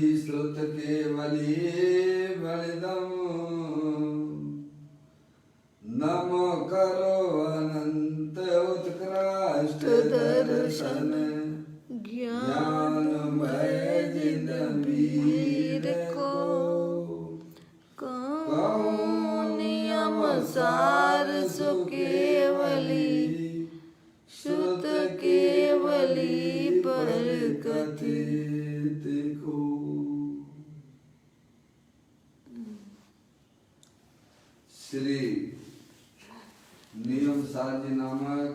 श्रुत केवली बलिदम नमो करो अनंत उत्कृष्ट दर्शन ज्ञानमय जिन वीर को कहूँ नियम सार सुकेवली श्रुत केवली पर कथित को। श्री नियम सार जी नामक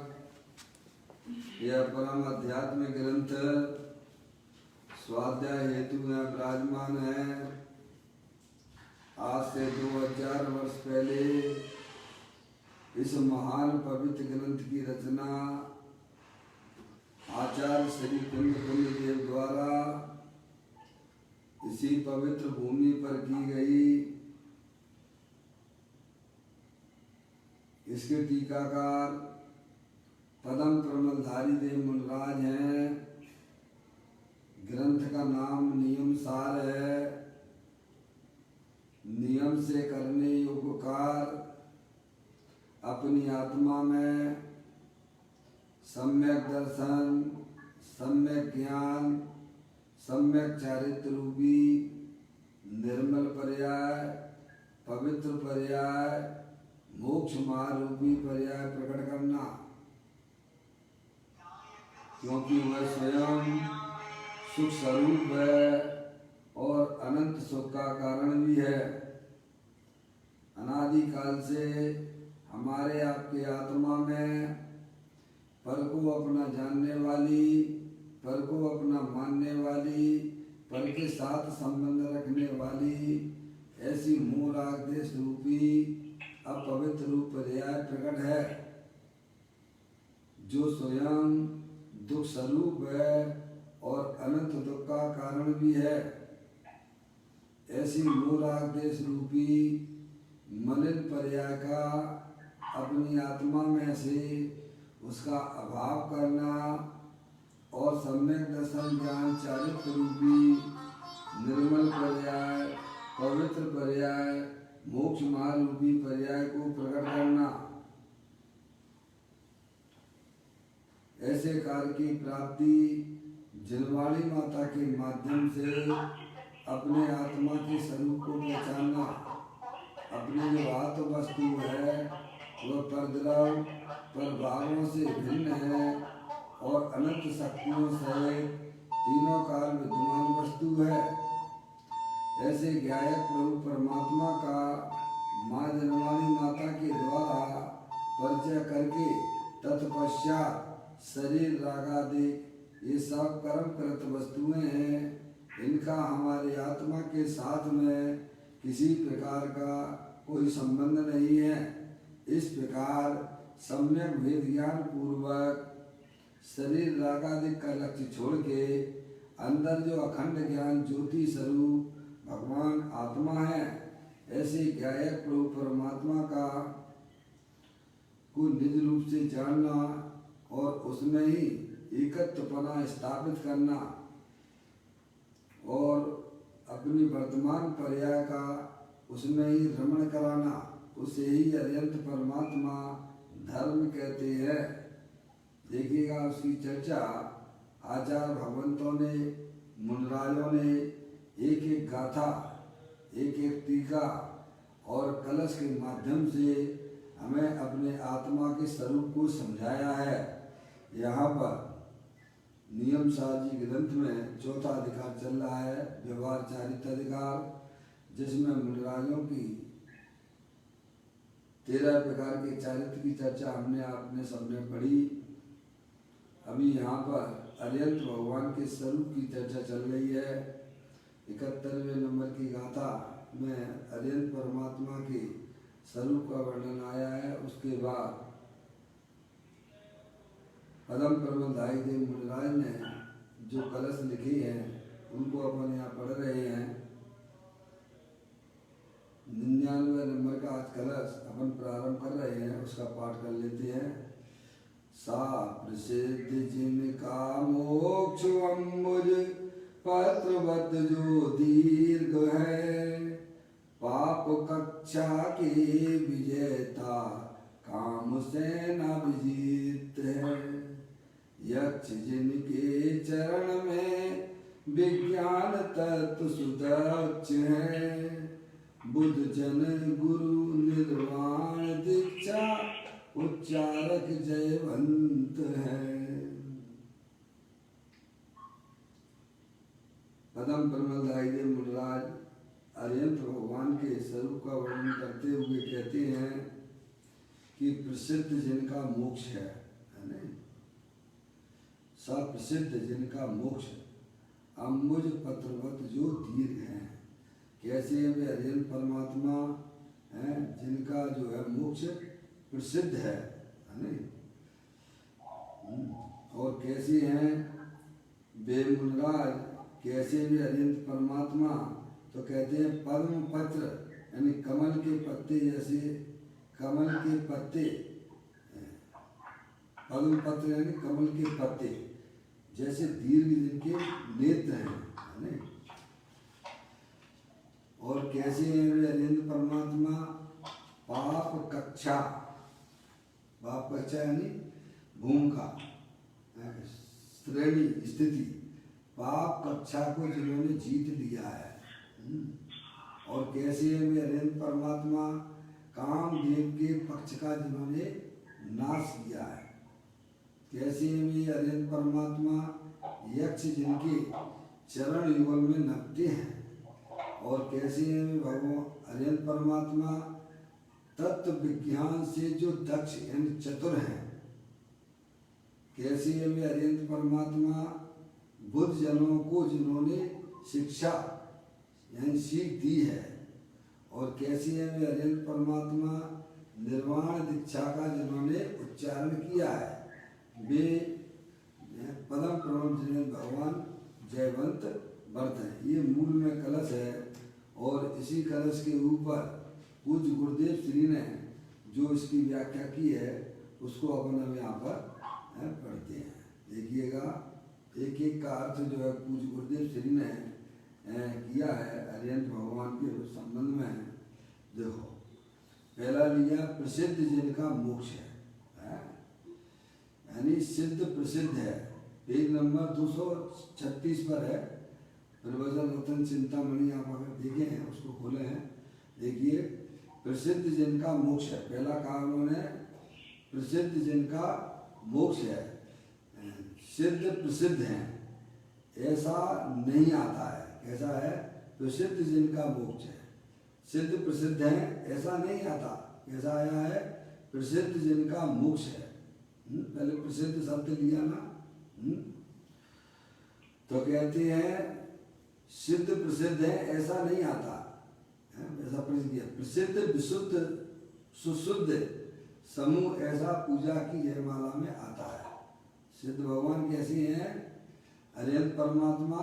यह परम आध्यात्मिक ग्रंथ स्वाध्याय हेतु में विराजमान है। आज से 2000 वर्ष पहले इस महान पवित्र ग्रंथ की रचना आचार्य श्री कुंद देव द्वारा इसी पवित्र भूमि पर की गई। इसके टीकाकार पदम प्रमलधारी देव मुनराज हैं। ग्रंथ का नाम नियम सार है। नियम से करने योग्य कार्य अपनी आत्मा में सम्यक दर्शन, सम्यक ज्ञान, सम्यक चारित्र रूपी निर्मल पर्याय, पवित्र पर्याय, मोक्ष मार्ग रूपी पर्याय प्रकट करना, क्योंकि वह स्वयं सुख स्वरूप है और अनंत सुख का कारण भी है। अनादि काल से हमारे आपके आत्मा में पर को अपना जानने वाली, पर को अपना मानने वाली, पर के साथ संबंध रखने वाली ऐसी मूल आदेश रूपी अपवित्र रूप पर्याय प्रकट है, जो स्वयं दुख स्वरूप है और अनंत दुख का कारण भी है। ऐसी मूलादेश रूपी मलिन पर्याय का अपनी आत्मा में से उसका अभाव करना और सम्यक दर्शन ज्ञान चारित्र रूपी निर्मल पर्याय, पवित्र पर्याय, मोक्ष मार्ग रूपी पर्याय को प्रकट करना। ऐसे कार्य की प्राप्ति जनवाणी माता के माध्यम से अपने आत्मा के स्वरूप को पहचानना। अपनी जो आत्म वस्तु है वह परद्रव पर भावों से भिन्न है और अनंत शक्तियों से तीनों काल विद्यमान वस्तु है। ऐसे ज्ञायक प्रभु परमात्मा का माँ जनवाणी माता के द्वारा परिचय करके तत्पश्चात शरीर रागादि ये सब कर्म कृत वस्तुएं हैं, इनका हमारे आत्मा के साथ में किसी प्रकार का कोई संबंध नहीं है। इस प्रकार सम्यक वेद ज्ञान पूर्वक शरीर रागादि का लक्ष्य छोड़ के अंदर जो अखंड ज्ञान ज्योति स्वरूप भगवान आत्मा है, ऐसे ज्ञायक प्रभु परमात्मा का को निज रूप से जानना और उसमें ही एकत्वपना स्थापित करना और अपनी वर्तमान पर्याय का उसमें ही रमण कराना, उसे ही अत्यंत परमात्मा धर्म कहते हैं। देखिएगा उसकी चर्चा आचार्य भगवंतों ने, मुनराजों ने एक एक गाथा, एक एक टीका और कलश के माध्यम से हमें अपने आत्मा के स्वरूप को समझाया है। यहाँ पर नियम सार जी ग्रंथ में चौथा अधिकार चल रहा है, व्यवहार चारित्र अधिकार, जिसमें मुनराजों की 13 प्रकार के चारित्र की चर्चा हमने आपने सबने पढ़ी। अभी यहाँ पर अरिहंत भगवान के स्वरूप की चर्चा चल रही है। 71वें नंबर की गाथा में अरिहंत परमात्मा के स्वरूप का वर्णन आया है। उसके बाद पदम प्रमलधारी देव मुनराज ने जो कलश लिखी है उनको अपन यहाँ पढ़ रहे हैं। 99 नंबर का आज कलश अपन प्रारंभ कर रहे हैं, उसका पाठ कर लेते हैं। सा प्रसिद्ध जिनका मोक्ष अम्बुज पत्रवत जो दीर्घ है, पाप कक्षा के विजेता, काम सेना विजित है। यक्ष जिनके चरण में विज्ञान तत्व सुदक्ष है, बुद्ध जन गुरु निर्वाण दीक्षा, उच्चारक जयवंत है। पदम परमलदायी देव मुनिराज अरिहंत भगवान के स्वरूप का वर्णन करते हुए कहते हैं कि प्रसिद्ध जिनका मोक्ष है नहीं, सप्रसिद्ध जिनका मोक्ष, अम्बुज पत्रवत जो दीर्घ हैं। कैसे हैं वे अरिहंत परमात्मा हैं जिनका जो है मोक्ष प्रसिद्ध है नहीं। और कैसे हैं वे मुनिराज, कैसे भी अरिहंत परमात्मा, तो कहते हैं पद्म पत्र यानी कमल के पत्ते जैसे, कमल के पत्ते, पद्म पत्र यानी कमल के पत्ते जैसे दीर्घ जिनके नेत्र हैं। और कैसे हैं वे अरिहंत परमात्मा, पाप कक्षा, पाप कक्षा यानी भूमिका, श्रेणी, स्थिति, पाप कक्षा को जिन्होंने जीत लिया है। और कैसे है वे अरिहंत परमात्मा, कामदेव के पक्ष का जिन्होंने नाश किया है। कैसे है वे अरिहंत परमात्मा, यक्ष जिनके चरण युगल में नपते हैं। और कैसे है वे भगवान अरिहंत परमात्मा, तत्व विज्ञान से जो दक्ष यानी चतुर हैं। कैसे है वे अरिहंत परमात्मा, बुद्ध जनों को जिन्होंने शिक्षा यानी सीख दी है। और कैसी है वे अरिहंत परमात्मा, निर्वाण दीक्षा का जिन्होंने उच्चारण किया है। वे पदम प्रणव जिन्हें भगवान जयवंत व्रत है। ये मूल में कलश है और इसी कलश के ऊपर पूज्य गुरुदेव श्री ने जो इसकी व्याख्या की है उसको अपन हम यहाँ पर पढ़ते हैं। देखिएगा एक एक का अर्थ जो है पूज्य गुरुदेव श्री ने किया है अरिहंत भगवान के संबंध में। देखो पहला लिया प्रसिद्ध जिनका मोक्ष है, यानी सिद्ध प्रसिद्ध है। पेज नंबर 236 पर है, प्रवचन रतन चिंतामणि, आप अगर देखे हैं उसको खोले हैं, देखिए प्रसिद्ध जिनका मोक्ष है। पहला कहा उन्होंने प्रसिद्ध जिनका मोक्ष है, सिद्ध प्रसिद्ध हैं, ऐसा नहीं आता है। कैसा है? प्रसिद्ध जिनका मोक्ष है, सिद्ध प्रसिद्ध हैं, ऐसा नहीं आता। कैसा आया है? प्रसिद्ध जिनका मोक्ष है। पहले प्रसिद्ध शब्द लिया ना, तो कहते हैं सिद्ध प्रसिद्ध है, ऐसा नहीं आता। ऐसा प्रसिद्ध किया, प्रसिद्ध विशुद्ध सुशुद्ध समूह ऐसा पूजा की जयमाला में आता है। सिद्ध भगवान कैसे हैं? अरिहंत परमात्मा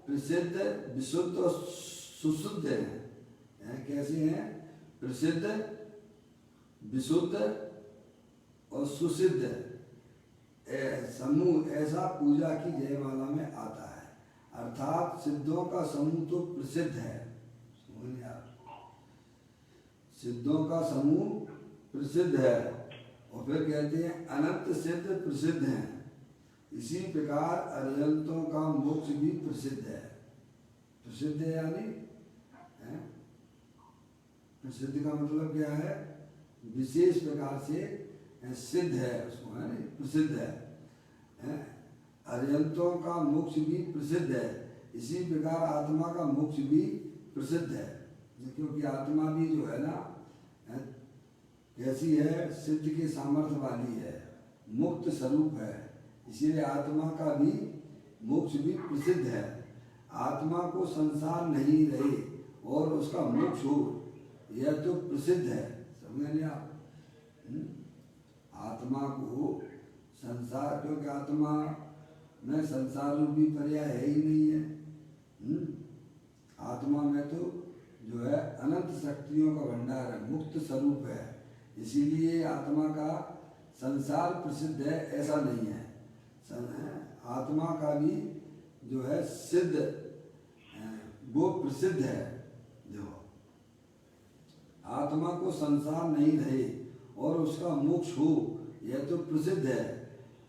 प्रसिद्ध विशुद्ध और सुशुद्ध हैं। कैसे हैं? प्रसिद्ध विशुद्ध और सुसिद्ध समूह ऐसा पूजा की जयमाला में आता है। अर्थात सिद्धों का समूह तो प्रसिद्ध है, सिद्धों का समूह प्रसिद्ध है। और फिर कहते हैं अनंत सिद्ध प्रसिद्ध हैं। इसी प्रकार अरिहंतों का मोक्ष भी प्रसिद्ध है। प्रसिद्ध है यानी प्रसिद्ध का मतलब क्या है? विशेष प्रकार से सिद्ध है, उसको है नहीं, प्रसिद्ध है। अरिहंतों का मोक्ष भी प्रसिद्ध है। इसी प्रकार आत्मा का मोक्ष भी प्रसिद्ध है, क्योंकि आत्मा भी जो है ना कैसी है? सिद्ध के सामर्थ्य वाली है, मुक्त स्वरूप है। इसीलिए आत्मा का भी मोक्ष भी प्रसिद्ध है। आत्मा को संसार नहीं रहे और उसका मोक्ष हो, यह तो प्रसिद्ध है। समझ लिया आप? आत्मा को संसार, क्योंकि आत्मा में संसार रूपी पर्याय है ही नहीं है। आत्मा में तो जो है अनंत शक्तियों का भंडार है, मुक्त स्वरूप है। इसीलिए आत्मा का संसार प्रसिद्ध है ऐसा नहीं है। आत्मा का भी जो है सिद्ध, वो प्रसिद्ध है। जो आत्मा को संसार नहीं रहे और उसका मोक्ष हो, यह तो प्रसिद्ध है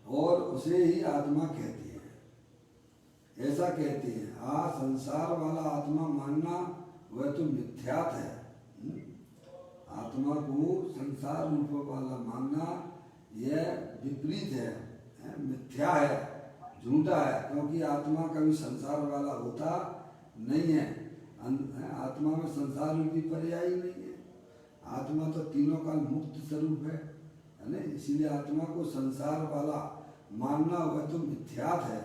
और उसे ही आत्मा कहते हैं। ऐसा कहते हैं। संसार वाला आत्मा मानना वह तो मिथ्यात है। आत्मा को संसार रूप वाला मानना यह विपरीत है, मिथ्या है, झूठा है, क्योंकि आत्मा कभी संसार वाला होता नहीं है। आत्मा में संसार रूपी पर्याय ही नहीं है। आत्मा तो तीनों काल मुक्त स्वरूप है ना। इसीलिए आत्मा को संसार वाला मानना वह तो मिथ्यात है,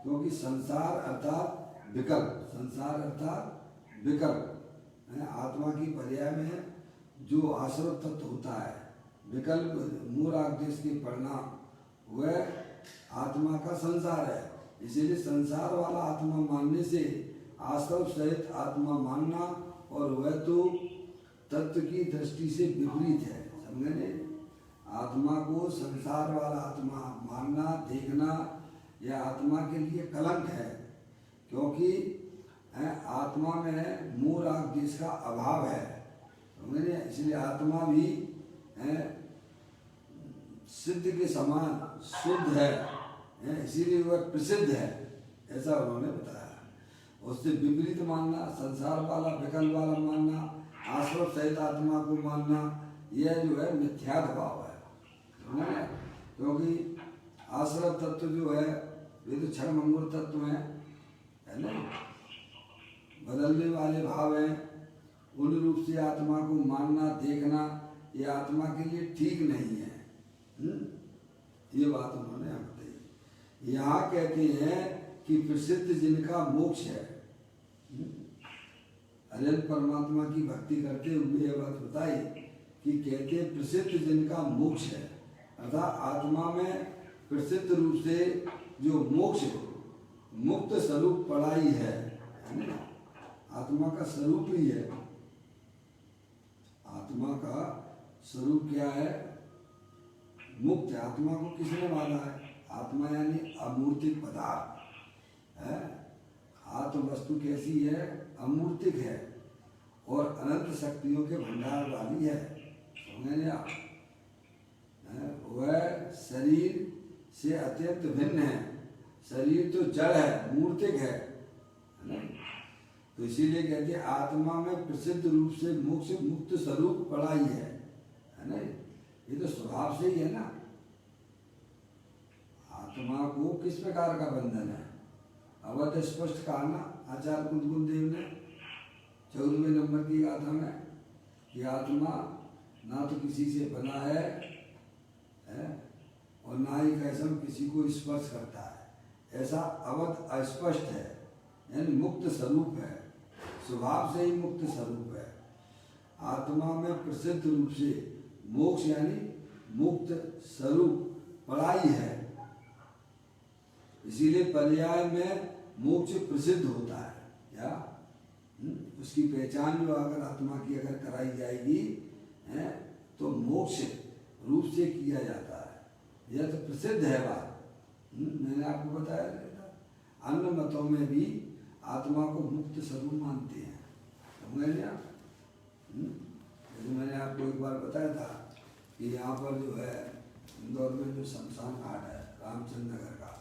क्योंकि संसार अर्थात विकल्प, संसार अर्थात विकल्प। आत्मा की पर्याय में जो आश्रय तत्व होता है, विकल्प मूलादेश के परिणाम, वह आत्मा का संसार है। इसीलिए संसार वाला आत्मा मानने से आश्रव सहित आत्मा मानना और वह तो तत्व की दृष्टि से विपरीत है। समझे? आत्मा को संसार वाला आत्मा मानना, देखना, यह आत्मा के लिए कलंक है, क्योंकि आत्मा में मूल देश का अभाव है। समझे? इसलिए आत्मा भी सिद्ध के समान शुद्ध है, इसीलिए वह प्रसिद्ध है, ऐसा उन्होंने बताया। उससे विपरीत मानना, संसार वाला विकल्प वाला मानना, आश्रव सहित आत्मा को मानना, यह जो है मिथ्यात्व भाव है। क्योंकि आश्रव तत्व जो है वे तो क्षण मंगल तत्व है ना, बदलने वाले भाव हैं। उन रूप से आत्मा को मानना, देखना, ये आत्मा के लिए ठीक नहीं है। ये बात उन्होंने यहाँ बताई। यहाँ कहते हैं कि प्रसिद्ध जिनका मोक्ष है। अनंत परमात्मा की भक्ति करते हुए यह बात बताई कि कहते हैं प्रसिद्ध जिनका मोक्ष है, अर्थात आत्मा में प्रसिद्ध रूप से जो मोक्ष मुक्त स्वरूप पढ़ाई है, आत्मा का स्वरूप ही है। आत्मा का स्वरूप क्या है? मुक्त है। आत्मा को किसने माना है? आत्मा यानी अमूर्तिक पदार्थ है। आत्म वस्तु कैसी है? अमूर्तिक है और अनंत शक्तियों के भंडार वाली है। समझे आप? वह शरीर से अत्यंत भिन्न है। शरीर तो जड़ है, मूर्तिक है ना? तो इसीलिए कहते हैं आत्मा में प्रसिद्ध रूप से मोक्ष मुक्त स्वरूप पढ़ाई है ना? ये तो स्वभाव से ही है ना। आत्मा को किस प्रकार का बंधन है? अवध स्पष्ट कहा ना आचार्य कुंदकुंद देव ने 14वें नंबर की गाथा में कि आत्मा ना तो किसी से बना है और ना ही कैसा किसी को स्पर्श करता है। ऐसा अवध अस्पष्ट है, यानी मुक्त स्वरूप है, स्वभाव से ही मुक्त स्वरूप है। आत्मा में प्रसिद्ध रूप से मोक्ष यानी मुक्त स्वरूप पढ़ाई है। इसीलिए पर्याय में मोक्ष प्रसिद्ध होता है। या उसकी पहचान जो अगर आत्मा की अगर कराई जाएगी तो मोक्ष रूप से किया जाता है। यह तो प्रसिद्ध है बात। मैंने आपको बताया था। अन्य मतों में भी आत्मा को मुक्त स्वरूप मानते हैं। समझे आप? जैसे मैंने आपको एक बार बताया था कि यहाँ पर जो है इंदौर में जो शमशान घाट है रामचंद्र नगर का,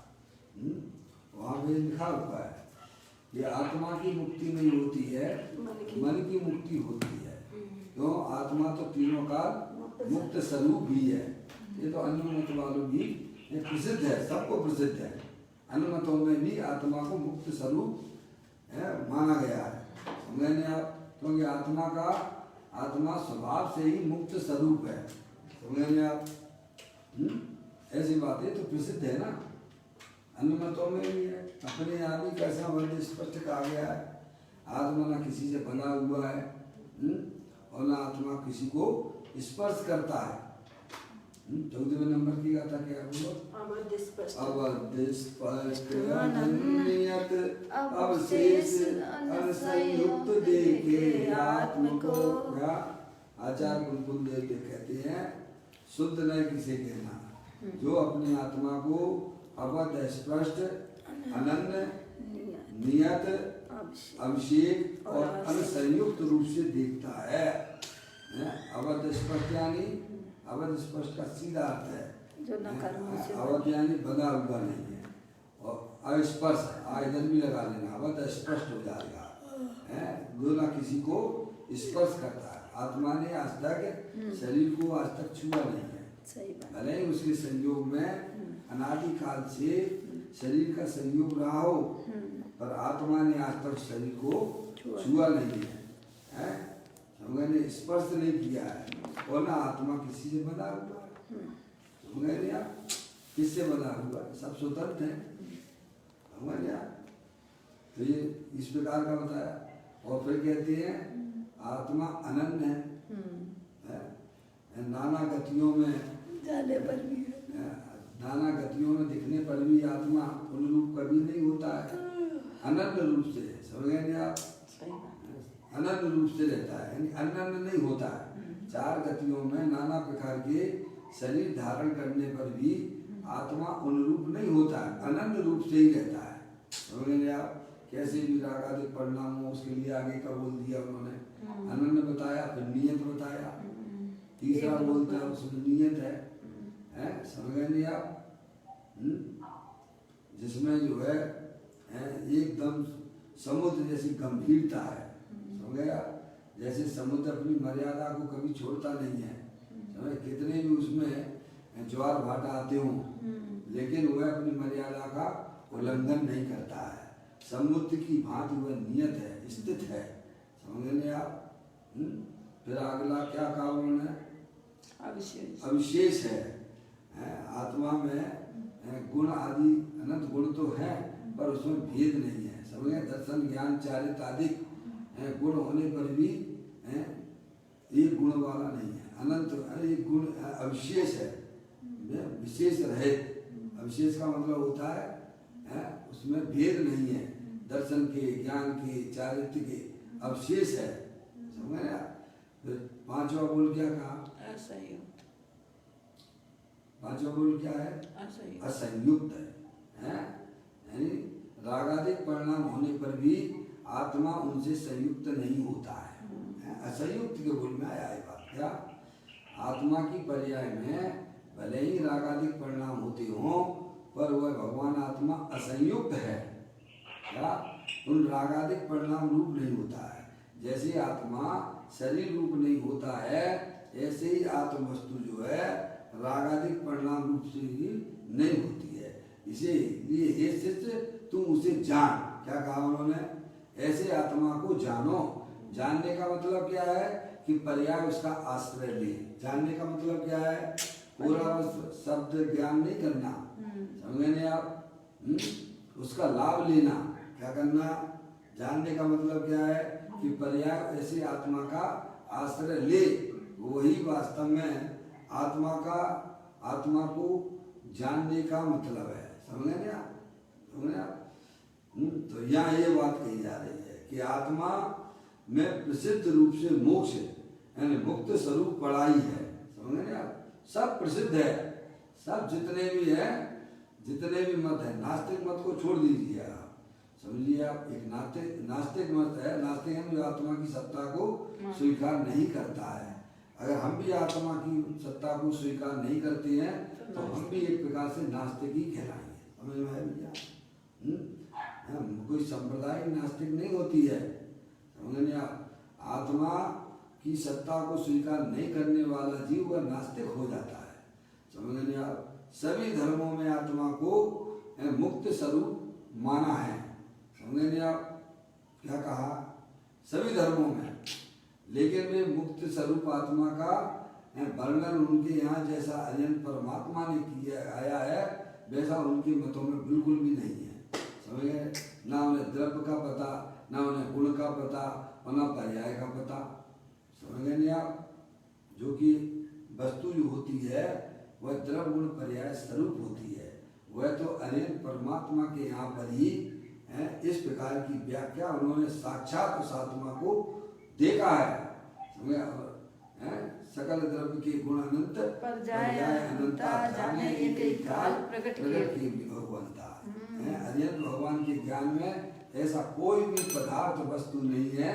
वहाँ पे लिखा हुआ है कि आत्मा की मुक्ति नहीं होती है, मन की मुक्ति होती है। क्यों? आत्मा तो तीनों काल मुक्त स्वरूप भी है। ये तो अन्य मत वालों भी ये प्रसिद्ध है, सबको प्रसिद्ध है। अन्य मतों में भी आत्मा को मुक्त स्वरूप माना गया है। समझे आप? क्योंकि आत्मा स्वभाव से ही मुक्त स्वरूप है। समझे आप? ऐसी बात है तो प्रसिद्ध है ना। अन्य मतों में भी है। अपने आप ही कैसा वर्ग स्पष्ट कहा गया है। आत्मा ना किसी से बना हुआ है और ना आत्मा किसी को स्पर्श करता है। 14वें नंबर की गाथा क्या बोलो? अवध स्पष्ट अनन्यत अवशेष असंयुक्त देखे आत्म को। आचार्य कुंदकुंद देव कहते हैं शुद्ध न किसे कहना, जो अपनी आत्मा को अवध स्पष्ट अनन्य नियत, अभिषेक और अनसंयुक्त रूप से देखता है। अवध स्पष्ट यानी, अवध स्पष्ट का सीधा अर्थ है जो न कर्मों से अवध यानी बना हुआ नहीं है, और अस्पर्श इधर भी लगा लेना, अवध स्पष्ट हो जाएगा है, जो ना किसी को स्पर्श करता है। आत्मा ने आज तक शरीर को आज तक छुआ नहीं है, भले ही उसके संयोग में अनादि काल से शरीर का संयोग रहा हो, पर आत्मा ने आज तक शरीर को छुआ नहीं है, समझे, स्पर्श नहीं किया है। और ना आत्मा किसी से बना हुआ है, समझे आप, किससे बना हुआ है, सब स्वतंत्र है, समझे आप। तो ये इस प्रकार का बताया। और फिर कहते हैं आत्मा अनन्य है, नाना गतियों में जाने पर भी, नाना गतियों में दिखने पर भी आत्मा अनुरूप कभी नहीं होता है, अनन्य रूप से, समझ गए आप, अनन्य रूप से रहता है, यानी अनन्य नहीं होता है। चार गतियों में नाना प्रकार के शरीर धारण करने पर भी आत्मा अनुरूप नहीं होता है, अनन्य रूप से ही रहता है, समझ गए आप। कैसे भी रागादिक परिणाम हो, उसके लिए आगे का बोल दिया उन्होंने, अनन्य बताया, फिर नियत बताया, तीसरा बोलता है उसमें नियत है, समझ गए नहीं आप, जिसमें जो है एकदम समुद्र जैसी गंभीरता है, समझ गया, जैसे समुद्र अपनी मर्यादा को कभी छोड़ता नहीं है, समझ, कितने भी उसमें ज्वार भाटा आते हों, लेकिन वह अपनी मर्यादा का उल्लंघन नहीं करता है, समुद्र की भांति वह नियत है, स्थित है, समझ गए आप। फिर अगला क्या कहा उन्होंने, अविशेष है, आत्मा में गुण आदि अनंत गुण तो है, पर उसमें भेद नहीं है, समझ गए, दर्शन ज्ञान चारित्र आदि गुण होने पर भी एक गुण वाला नहीं है, अनंत एक गुण अविशेष है, विशेष रहित, अविशेष का मतलब होता है उसमें भेद नहीं है, दर्शन के, ज्ञान के, चारित्र के अवशेष है, समझ गए। फिर पांचवा बोल क्या कहा, असंयुक्त, पांचवा बोल क्या है, असंयुक्त है, यानी रागादिक परिणाम होने पर भी आत्मा उनसे संयुक्त नहीं होता है, असंयुक्त के बोल में आया है बात, क्या आत्मा की पर्याय में भले ही रागादिक परिणाम होते हों, पर वह भगवान आत्मा असंयुक्त है, क्या उन रागादिक परिणाम रूप नहीं होता है। जैसे आत्मा शरीर रूप नहीं होता है, ऐसे ही आत्म वस्तु जो है रागादिक परिणाम रूप से ही नहीं होती है। इसीलिए हे शिष्य तुम उसे जान, क्या कहा उन्होंने, ऐसे आत्मा को जानो। जानने का मतलब क्या है कि पर्याय उसका आश्रय ले, जानने का मतलब क्या है, पूरा शब्द ज्ञान नहीं करना, समझे आप, उसका लाभ लेना, क्या करना, जानने का मतलब क्या है कि पर्याय ऐसी आत्मा का आश्रय ले, वही वास्तव में आत्मा को जानने का मतलब है, समझे आप, समझे आप। तो यहाँ ये बात कही जा रही है कि आत्मा में प्रसिद्ध रूप से मोक्ष यानी मुक्त स्वरूप पढ़ाई है, समझे आप, सब प्रसिद्ध है, सब जितने भी है, जितने भी मत है, नास्तिक मत को छोड़ दीजिए आप, समझिए आप, एक नास्तिक मत है, नास्तिक जो आत्मा की सत्ता को स्वीकार नहीं करता है। अगर हम भी आत्मा की सत्ता को स्वीकार नहीं करते हैं तो हम भी एक प्रकार से नास्तिक ही कहलाएंगे, समझ में आया भैया। कोई संप्रदाय नास्तिक नहीं होती है, समझ आप, आत्मा की सत्ता को स्वीकार नहीं करने वाला जीव वह नास्तिक हो जाता है, समझ आप। सभी धर्मों में आत्मा को मुक्त स्वरूप माना है, समझे आप, क्या कहा, सभी धर्मों में, लेकिन वे मुक्त स्वरूप आत्मा का वर्णन उनके यहाँ जैसा अजन परमात्मा ने किया आया है वैसा उनके मतों में बिल्कुल भी नहीं है, समझे, ना उन्हें द्रव्य का पता, ना उन्हें गुण का पता और ना पर्याय का पता, समझे नहीं आप। जो कि वस्तु जो होती है वह द्रव्य गुण पर्याय स्वरूप होती है, वह तो अनंत परमात्मा के यहाँ पर ही इस प्रकार की व्याख्या उन्होंने साक्षात उस आत्मा को देखा है, सकल द्रव्य के गुण अनंत पर्याय अनंता जाने एक काल प्रकट किए भगवंता, अरिहंत भगवान के ज्ञान में ऐसा कोई भी पदार्थ वस्तु नहीं है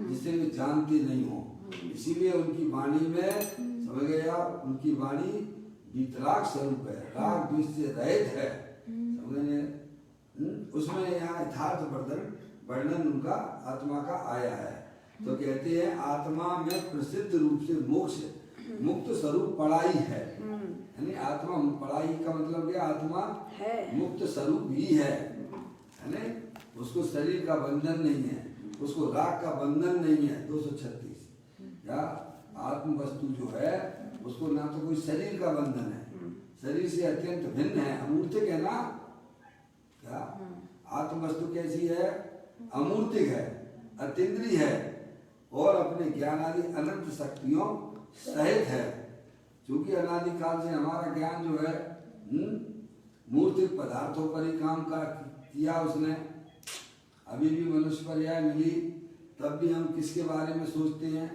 जिसे वे जानते नहीं हो। इसीलिए उनकी वाणी में समझ गए आप, उनकी वाणी वीतराग स्वरूप है, राग द्वेष से रहित है। समझे? उसमें यहाँ यथार्थ वर्णन उनका आत्मा का आया है। तो कहते हैं आत्मा में प्रसिद्ध रूप से मोक्ष मुक्त स्वरूप पढ़ाई है। यानी आत्मा पढ़ाई का मतलब क्या, आत्मा है, मुक्त स्वरूप ही है ना? उसको शरीर का बंधन नहीं है, उसको राग का बंधन नहीं है। 236 या आत्म वस्तु जो है उसको ना तो कोई शरीर का बंधन है, शरीर से अत्यंत भिन्न है, अमूर्तिक है ना। क्या आत्म वस्तु कैसी है? अमूर्तिक है, अतीन्द्रिय है और अपने ज्ञान आदि अनंत शक्तियों सहित है। क्योंकि अनादिकाल से हमारा ज्ञान जो है मूर्तिक पदार्थों पर ही काम किया उसने। अभी भी मनुष्य पर्याय मिली तब भी हम किसके बारे में सोचते हैं?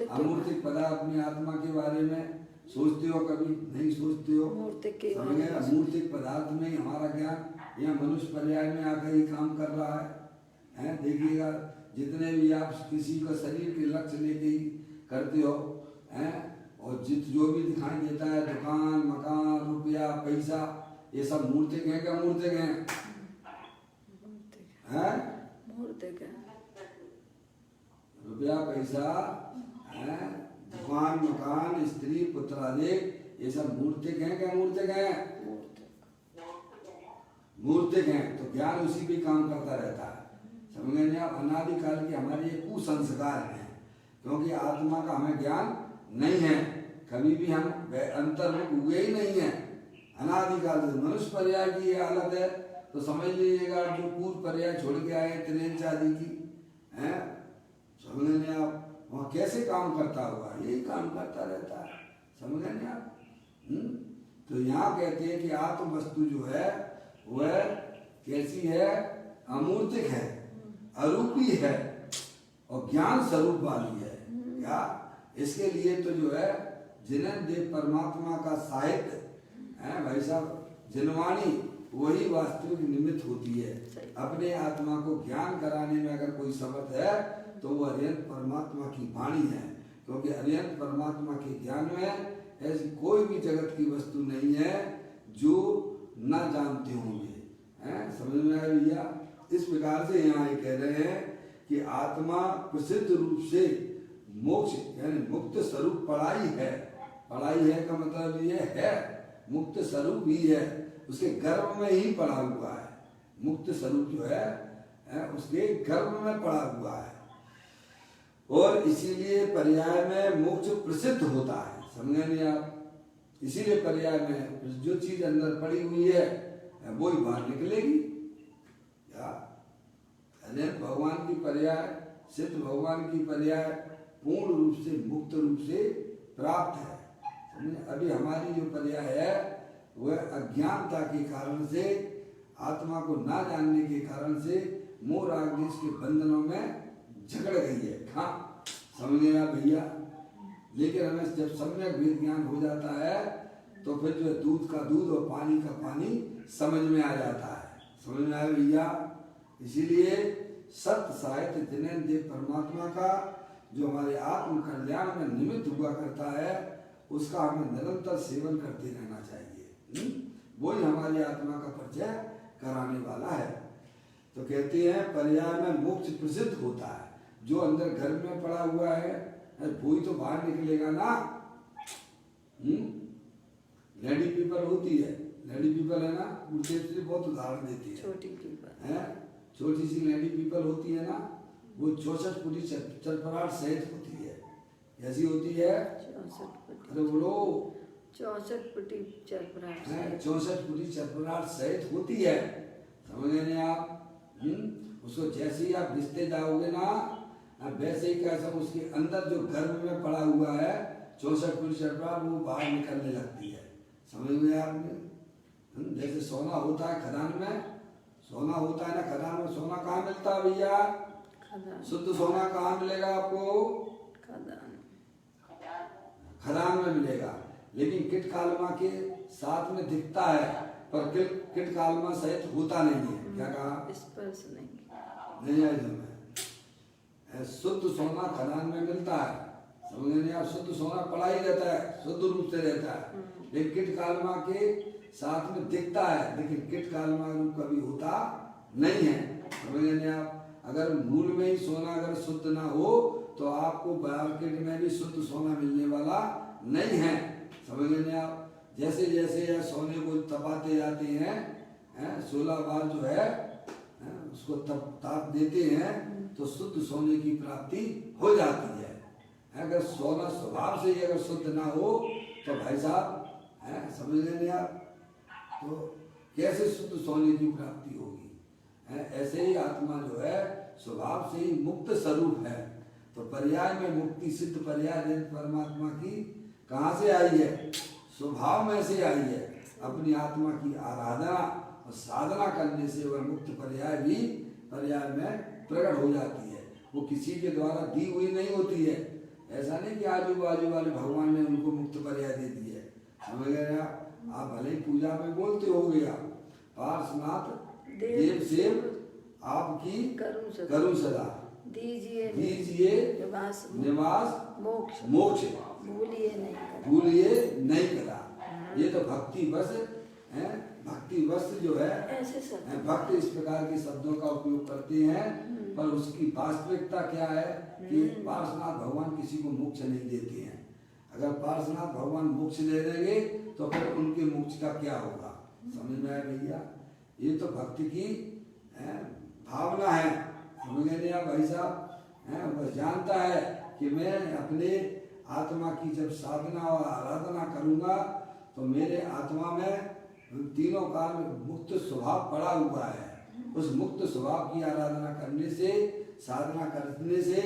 अमूर्तिक पदार्थ अपनी आत्मा के बारे में सोचते हो? कभी नहीं सोचते हो। मूर्तिक पदार्थ में ही हमारा ज्ञान यह मनुष्य पर्याय में आकर ही काम कर रहा है। देखिएगा जितने भी आप किसी का शरीर के लक्ष्य लेके ही करते हो हैं, और जो भी दिखाई देता है, दुकान, मकान, रुपया, पैसा, ये सब मूर्तिक है क्या? मूर्तिक है, मूर्तिक है। रुपया, पैसा, दुकान, मकान, स्त्री, पुत्र आदि ये सब मूर्तिक है क्या? मूर्तिक है, मूर्तिक है। तो ज्ञान उसी पे काम करता रहता है। समझ गए आप? अनादिकाल के हमारे ये कुसंस्कार हैं, क्योंकि आत्मा का हमें ज्ञान नहीं है। कभी भी हम अंतर्मुख हुए ही नहीं है। अनादिकाल से मनुष्य पर्याय की ये हालत है तो समझ लीजिएगा जो पूर्व पर्याय छोड़ के आए त्रिंच आदि की हैं, समझ लेंगे आप वहाँ कैसे काम करता हुआ, यही काम करता रहता है। समझ लेंगे आप। तो यहाँ कहते हैं कि आत्म वस्तु जो है वह कैसी है? अमूर्तिक है, अरूपी है और ज्ञान स्वरूप वाली है। क्या इसके लिए तो जो है जिनन देव परमात्मा का साहित्य है भाई साहब, जिनवाणी वही वास्तविक निमित्त होती है। अपने आत्मा को ज्ञान कराने में अगर कोई समर्थ है तो वो अरिहंत परमात्मा की वाणी है। क्योंकि अरिहंत परमात्मा के ज्ञान में ऐसी कोई भी जगत की वस्तु नहीं है जो न जानते होंगे। समझ में आया भैया? इस प्रकार से यहाँ ये कह रहे हैं कि आत्मा प्रसिद्ध रूप से मोक्ष यानी मुक्त स्वरूप पढ़ाई है। पढ़ाई है का मतलब ये है मुक्त स्वरूप ही है, उसके गर्भ में ही पड़ा हुआ है। मुक्त स्वरूप जो है उसके गर्भ में पड़ा हुआ है और इसीलिए पर्याय में मोक्ष प्रसिद्ध होता है। समझे नहीं आप? इसीलिए पर्याय में जो चीज अंदर पड़ी हुई है वो ही बाहर निकलेगी। भगवान की पर्याय, सिद्ध भगवान की पर्याय पूर्ण रूप से मुक्त रूप से प्राप्त है। अभी हमारी जो पर्याय है वह अज्ञानता के कारण से, आत्मा को ना जानने के कारण से मोह राग द्वेष के बंधनों में झगड़ गई है। हाँ समझ गए आप भैया? लेकिन हमें जब सम्यक वेद ज्ञान हो जाता है तो फिर जो दूध का दूध और पानी का पानी समझ में आ जाता है। समझ में आया भैया? इसीलिए सत्य साहित्य जिनेन्द्र देव परमात्मा का जो हमारे आत्म कल्याण में निमित्त हुआ करता है उसका हमें निरंतर सेवन करते रहना चाहिए। वही हमारी आत्मा का परिचय कराने वाला है। तो कहते हैं पर्याय में मोक्ष प्रसिद्ध होता है। जो अंदर घर में पड़ा हुआ है वही तो बाहर निकलेगा ना। लेडी पीपल होती है, लेडी पीपल है ना, मुझे बहुत उदाहरण देती है। छोटी पीपल है, छोटी सी लेडी पीपल होती है ना, वो 64 फुटी चरपराट सहित होती है। कैसी होती है? 64 फुटी। अरे बोलो 64 फुटी चरपराट है, 64 फुटी चरपराट सहित होती है। समझ गए नहीं आप? उसको जैसे ही आप घिसते जाओगे ना वैसे ही कैसा उसके अंदर जो गर्भ में पड़ा हुआ है 64 फुटी चरपराट वो बाहर निकलने लगती है। समझ में आपने? जैसे सोना होता है खदान में, सोना होता है ना खदान में, सोना कहाँ मिलता है भैया? शुद्ध सोना कहाँ मिलेगा आपको? खदान में मिलेगा। लेकिन किट कालमा के साथ में दिखता है पर किट कालमा सहित होता नहीं है। क्या कहा? स्पर्श नहीं। नहीं आई तुम्हें। शुद्ध सोना खदान में मिलता है, समझ नहीं आप? शुद्ध सोना पड़ा ही रहता है, शुद्ध रूप से रहता है, लेकिन कीट कालमा के साथ में दिखता है, लेकिन कीट कालमा रूप कभी होता नहीं है, समझ नहीं आप? अगर मूल में ही सोना अगर शुद्ध ना हो तो आपको मार्केट में भी शुद्ध सोना मिलने वाला नहीं है, समझ नहीं आप? जैसे जैसे यह सोने को तपाते जाते हैं, 16 बार जो है उसको ताप देते हैं तो शुद्ध सोने की प्राप्ति हो जाती है। अगर सोना स्वभाव से ही अगर शुद्ध ना हो तो भाई साहब समझ लेंगे आप, तो कैसे शुद्ध सोने की प्राप्ति होगी? ऐसे ही आत्मा जो है स्वभाव से ही मुक्त स्वरूप है। तो पर्याय में मुक्ति सिद्ध पर्याय परमात्मा की कहाँ से आई है? स्वभाव में से आई है। अपनी आत्मा की आराधना और साधना करने से वह मुक्त पर्याय भी पर्याय में प्रकट हो जाती है। वो किसी के द्वारा दी हुई नहीं होती है। ऐसा नहीं कि आजू बाजू वाले भगवान ने उनको मुक्त पर्याय दे दी है, समझ गए आप? भले ही पूजा में बोलते हो गया पार्श्वनाथ देव से आपकी करूं सदा, दीजिए निवास मोक्ष भूलिए नहीं करा। ये तो भक्ति बस है, भक्ति वश जो है भक्त इस प्रकार के शब्दों का उपयोग करते हैं, पर उसकी वास्तविकता क्या है कि पार्श्वनाथ भगवान किसी को मोक्ष नहीं देते हैं। अगर पार्श्वनाथ भगवान मोक्ष दे देंगे तो फिर उनके मोक्ष का क्या होगा? समझ में आया भैया? ये तो भक्ति की भावना है, समझ गए आप भाई साहब? वह जानता है कि मैं अपने आत्मा की जब साधना और आराधना करूंगा तो मेरे आत्मा में तीनों काल में मुक्त स्वभाव पड़ा हुआ है। उस मुक्त स्वभाव की आराधना करने से, साधना करने से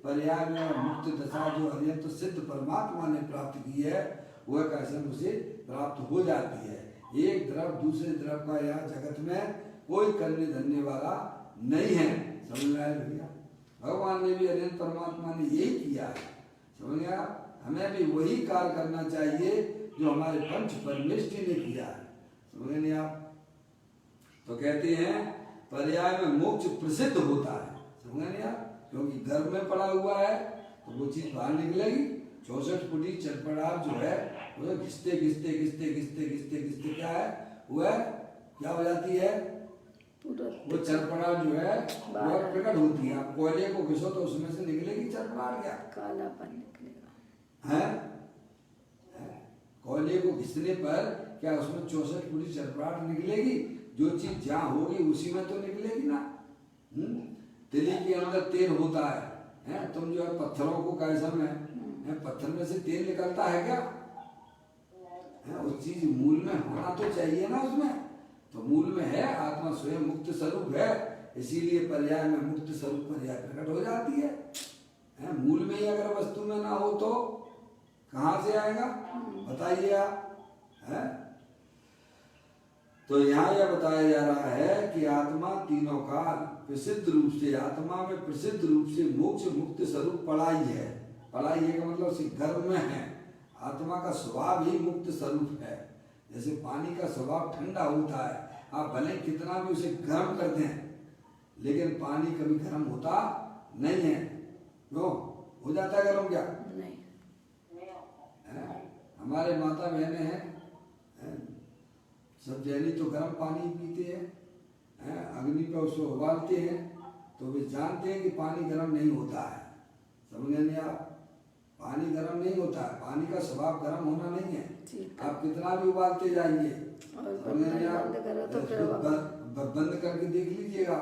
पर्याय में मुक्त दशा जो अत्यंत सिद्ध परमात्मा ने प्राप्त की है वह कैसे उसे प्राप्त हो जाती है। एक द्रव दूसरे द्रव का यहाँ जगत में कोई करने धरने वाला नहीं है, समझ में आया भैया? भगवान ने भी अनंत परमात्मा ने यही किया है, समझ गया? हमें भी वही कार्य करना चाहिए जो हमारे पंच परमेष्ठी ने किया है, समझ नहीं आप? तो कहते हैं पर्याय में मोक्ष प्रसिद्ध होता है, समझ नहीं आप? क्योंकि गर्भ में पड़ा हुआ है तो वो चीज बाहर निकलेगी। 64 फुटी चरपड़ार जो है वो घिसते घिसते घिसते घिसते घिसते घिसते क्या है, वह क्या हो जाती है? वो चरपड़ार जो है वह प्रकट होती है। आप कोयले को घिसो तो उसमें से निकलेगी चरपड़ार, क्या कालापन निकलेगा है? कोयले को घिसने पर क्या उसमें 64 फुटी चरपड़ार निकलेगी? जो चीज जहाँ होगी उसी में तो निकलेगी ना। तिली के अंदर तेल होता है, तुम जो है पत्थरों को कैसा में पत्थर में से तेल निकलता है क्या? उस चीज मूल में होना तो चाहिए ना उसमें, तो मूल में है। आत्मा स्वयं मुक्त स्वरूप है, इसीलिए पर्याय में मुक्त स्वरूप पर्याय प्रकट हो जाती है। मूल में ही अगर वस्तु में ना हो तो कहाँ से आएगा बताइए आप? तो यहाँ यह बताया जा रहा है कि आत्मा तीनों काल प्रसिद्ध रूप से, आत्मा में प्रसिद्ध रूप से मोक्ष मुक्त स्वरूप पढ़ाई है। पढ़ाई है का मतलब से गर्भ में है। आत्मा का स्वभाव ही मुक्त स्वरूप है। जैसे पानी का स्वभाव ठंडा होता है, आप भले कितना भी उसे गर्म कर दें लेकिन पानी कभी गर्म होता नहीं है। क्यों हो जाता है गर्म? क्या नहीं। हमारे माता बहनें हैं सब जैनी तो गर्म पानी पीते हैं, अग्नि पर उसको उबालते हैं तो वे जानते हैं कि पानी गर्म नहीं होता है, समझ नहीं आप? पानी गर्म नहीं होता है, पानी का स्वभाव गर्म होना नहीं है। आप कितना भी उबालते जाइए, बंद करके देख लीजिएगा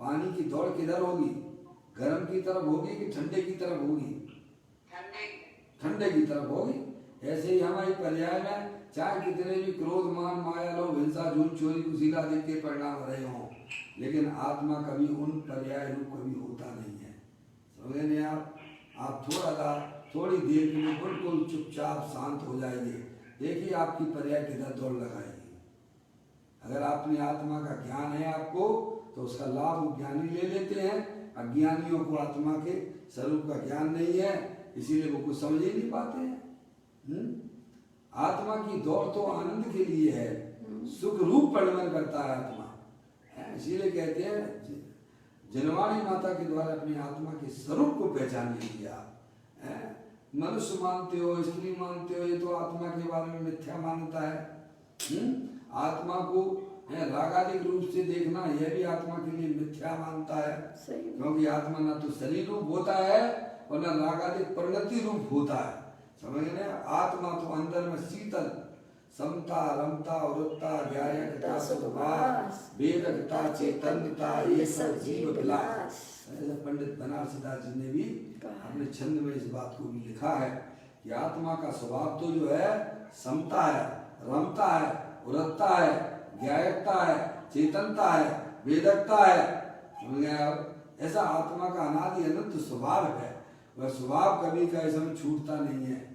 पानी की दौड़ किधर होगी, गर्म की तरफ होगी कि ठंडे की तरफ होगी? ठंडे की तरफ होगी। ऐसे ही हमारी पर्याय में चाहे कितने भी क्रोध मान माया लोभ हिंसा झूठ चोरी कुशीला देख के परिणाम रहे हों, लेकिन आत्मा कभी उन पर्याय रूप कभी होता नहीं है, समझे नहीं आप? आप थोड़ी देर के लिए बिल्कुल चुपचाप शांत हो जाइए, देखिए आपकी पर्याय किधर दौड़ लगाएगी। अगर अपनी आत्मा का ज्ञान है आपको तो उसका लाभ ज्ञानी ले लेते हैं, अज्ञानियों को आत्मा के स्वरूप का ज्ञान नहीं है इसीलिए वो कुछ समझ ही नहीं पाते हैं। आत्मा की दौड़ तो आनंद के लिए है, सुख रूप परिणमन करता है आत्मा। इसीलिए कहते हैं जनवाणी माता के द्वारा अपनी आत्मा के स्वरूप को पहचान लिया। मनुष्य मानते हो, स्त्री मानते हो, ये तो आत्मा के बारे में मिथ्या मान्यता है। आत्मा को रागादिक रूप से देखना यह भी आत्मा के लिए मिथ्या मानता है, क्योंकि आत्मा ना तो शरीर रूप होता है और न रागादिक परिणति रूप होता है। समझ गए? आत्मा तो अंदर में शीतल, समता, रमता, वृत्ता, ज्ञायकता, सुखवास, वेदकता, चैतन्यता, ये सब जीव विलास। पंडित बनारसीदास जी ने भी अपने छंद में इस बात को भी लिखा है कि आत्मा का स्वभाव तो जो है समता है, रमता है, वृत्ता है, ज्ञायकता है, चेतनता है, वेदकता है। समझ गए आप? ऐसा आत्मा का अनादि अनंत स्वभाव है। वह स्वभाव कभी का ऐसा छूटता नहीं है।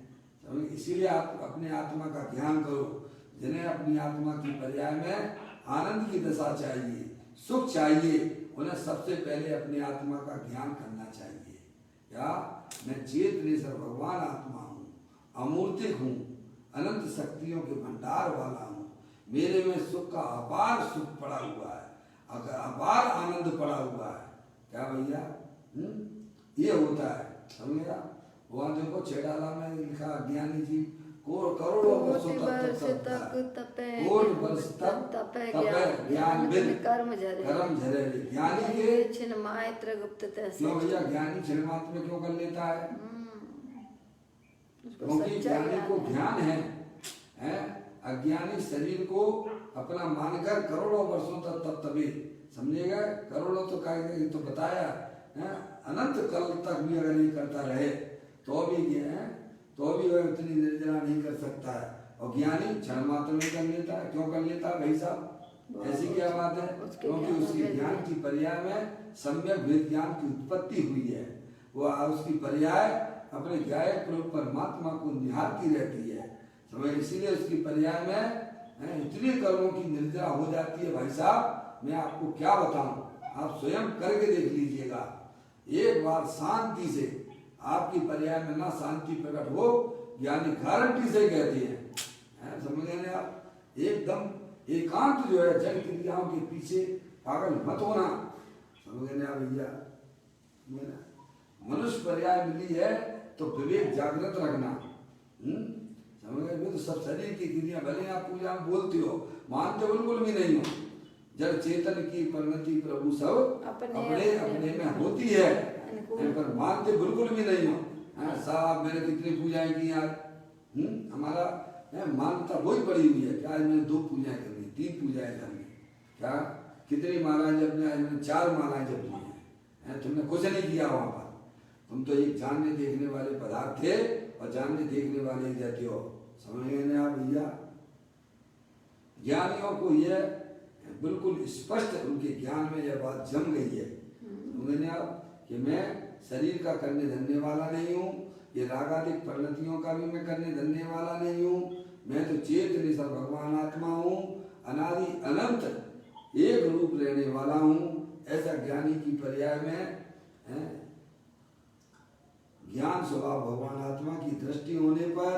इसीलिए आप अपने आत्मा का ज्ञान करो। जिन्हें अपनी आत्मा की पर्याय में आनंद की दशा चाहिए, सुख चाहिए, उन्हें सबसे पहले अपनी आत्मा का ज्ञान करना चाहिए। क्या मैं चेतनेश्वर भगवान आत्मा हूँ, अमूर्तिक हूँ, अनंत शक्तियों के भंडार वाला हूँ। मेरे में सुख का अपार सुख पड़ा हुआ है, अगर अपार आनंद पड़ा हुआ है। क्या भैया? ये होता है। समझेगा? वहाँ देखो छेड़ाला में लिखा ज्ञानी जी करोड़ों वर्षों तक तपे, कोट वर्ष तक तपे ज्ञान बिन कर्म झरे। ज्ञानी के छिन मात्र गुप्त क्यों भैया? ज्ञानी छिन मात्र में क्यों कर लेता है? क्योंकि ज्ञानी को ज्ञान है। अज्ञानी शरीर को अपना मानकर करोड़ों वर्षों तक तप तबे। समझेगा? करोड़ों तो कहेगा, तो बताया अनंत कल तक भी अगर नहीं करता रहे तो भी वह उतनी निर्जरा नहीं कर सकता है। और ज्ञानी क्षण मात्र में कर लेता है। क्यों कर लेता है भाई साहब? ऐसी क्या बात है? क्योंकि उसके ज्ञान की पर्याय में सम्यक वेद ज्ञान की उत्पत्ति हुई है। वह उसकी पर्याय अपने गायक प्रभु परमात्मा को निहारती रहती है। समझ? इसीलिए उसकी पर्याय में इतनी कर्मों की निर्जरा हो जाती है। भाई साहब मैं आपको क्या बताऊं, आप स्वयं करके देख लीजिएगा। एक बार शांति से आपकी पर्याय में ना शांति प्रकट हो, ज्ञानी गारंटी से कहते हैं। समझ गए आप? एकदम एकांत जो है जन क्रियाओं के पीछे पागल मत होना। समझ गए आप भैया? मनुष्य पर्याय मिली है तो विवेक जागृत रखना। समझ गए? तो सब शरीर की क्रिया भले आप पूजा में बोलते हो, मानते बिल्कुल भी नहीं हो। जड़ चेतन की परिणति प्रभु सब अपने में होती है, पर मानते बिल्कुल भी नहीं हो। साहब मैंने कितनी पूजाएं की यार, हमारा मान्यता वही पड़ी हुई है कि आज मैंने 2 पूजाएं कर ली, 3 पूजाएं कर ली। क्या कितनी मालाएं जब आज मैंने 4 मालाएं जब ली हैं। तुमने कुछ नहीं किया वहां पर। तुम तो एक जानने देखने वाले पदार्थ थे और जानने देखने वाले ही रहते हो। समझ गए आप भैया? ज्ञानियों को यह बिल्कुल स्पष्ट उनके ज्ञान में यह बात जम गई है। समझे आप कि मैं शरीर का करने धरने वाला नहीं हूँ, ये रागादिक परिणतियों का भी मैं करने धरने वाला नहीं हूँ। मैं तो चेतनेश्वर भगवान आत्मा हूँ, अनादि अनंत एक रूप रहने वाला हूँ। ऐसा ज्ञानी की पर्याय में ज्ञान स्वभाव भगवान आत्मा की दृष्टि होने पर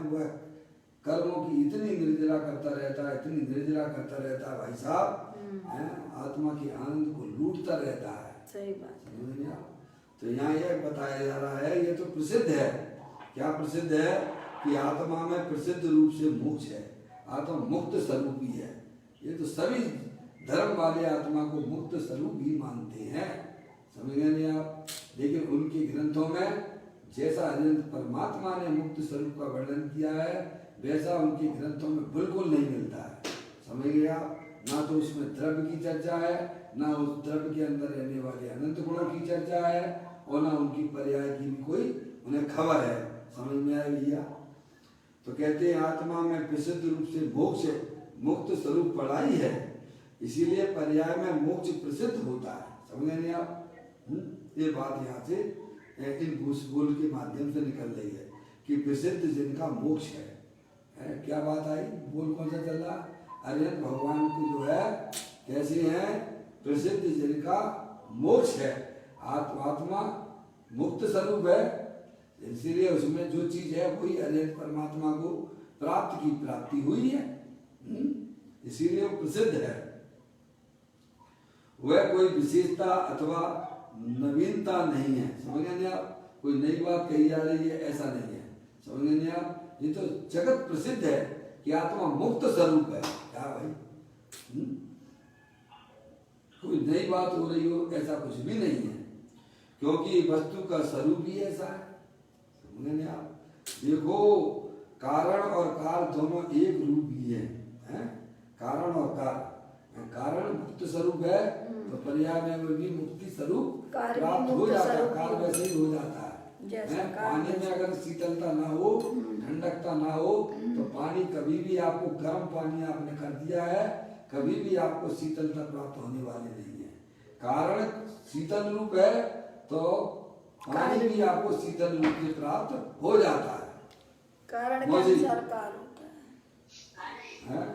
वह कर्मों की इतनी निर्जरा करता रहता है, इतनी निर्जरा करता रहता है भाई साहब, आत्मा के आनंद को लूटता रहता है। सही बात है। तो यहाँ यह बताया जा रहा है, ये तो प्रसिद्ध है। क्या प्रसिद्ध है? कि आत्मा में प्रसिद्ध रूप से मोक्ष है, आत्मा मुक्त स्वरूप ही है। ये तो सभी धर्म वाले आत्मा को मुक्त स्वरूप ही मानते हैं। समझ गए आप? लेकिन उनके ग्रंथों में जैसा अनंत परमात्मा ने मुक्त स्वरूप का वर्णन किया है वैसा उनके ग्रंथों में बिल्कुल नहीं मिलता है। समझ गए आप? ना तो उसमें द्रव्य की चर्चा है, ना उस द्रव्य के अंदर रहने वाले अनंत गुणों की चर्चा है, और ना उनकी पर्याय की भी कोई उन्हें खबर है। समझ में आया भैया? तो कहते हैं आत्मा में प्रसिद्ध रूप से मोक्ष मुक्त स्वरूप पढ़ाई है, इसीलिए पर्याय में मोक्ष प्रसिद्ध होता है। समझ नहीं आप? ये बात यहाँ से इन बोल के माध्यम से निकल रही है कि प्रसिद्ध जिनका मोक्ष है। क्या बात आई? बोल कौन सा चल रहा? अरे भगवान को जो है कैसे है? प्रसिद्ध जिनका मोक्ष है, आत्मा मुक्त स्वरूप है, इसीलिए उसमें जो चीज है वही अनंत परमात्मा को प्राप्ति हुई है, इसीलिए वो प्रसिद्ध है। वह कोई विशेषता अथवा नवीनता नहीं है। समझ गए आप? कोई नई बात कही जा रही है ऐसा नहीं है। समझ गए आप? ये तो जगत प्रसिद्ध है कि आत्मा मुक्त स्वरूप है। क्या भाई? कोई नई बात हो रही हो ऐसा कुछ भी नहीं है, क्योंकि वस्तु का स्वरूप ही ऐसा है। समझ गए आप? देखो, कारण और काल दोनों एक रूप ही हैं? कारण और काल, कारण मुक्त स्वरूप है तो पर्याय में भी मुक्ति स्वरूप प्राप्त हो जाता है। काल वैसे ही हो जाता है। पानी में अगर शीतलता ना हो, ठंडकता ना हो, तो पानी कभी भी आपको, गर्म पानी आपने कर दिया है, कभी भी आपको शीतलता प्राप्त होने वाली नहीं है। कारण शीतल रूप है तो पानी भी आपको शीतल रूप से प्राप्त हो जाता है। कारण के अनुसार काल होता है।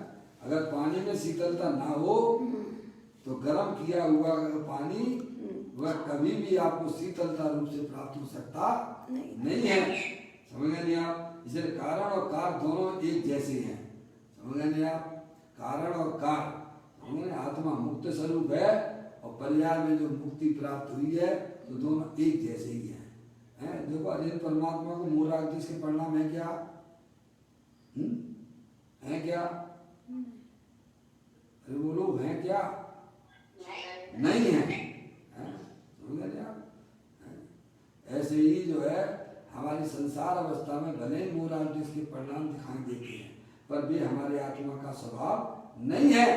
अगर पानी में शीतलता ना हो तो गर्म किया हुआ पानी वह कभी भी आपको शीतलता रूप से प्राप्त हो सकता नहीं है। समझ गए नहीं आप? इसलिए कारण और कार दोनों एक जैसे हैं। समझ गए नहीं आप? कारण और कार, आत्मा मुक्त स्वरूप है और पर्याय में जो मुक्ति प्राप्त हुई है तो दोनों एक जैसे ही हैं। देखो, अजय परमात्मा को मूलाग्निश के परिणाम है क्या? है क्या? अरे बोलो, हैं क्या? नहीं है। समझ गए आप? ऐसे ही जो है हमारी संसार अवस्था में भले ही मूलाग्निश के परिणाम दिखाई देते हैं, पर वे हमारे आत्मा का स्वभाव नहीं है।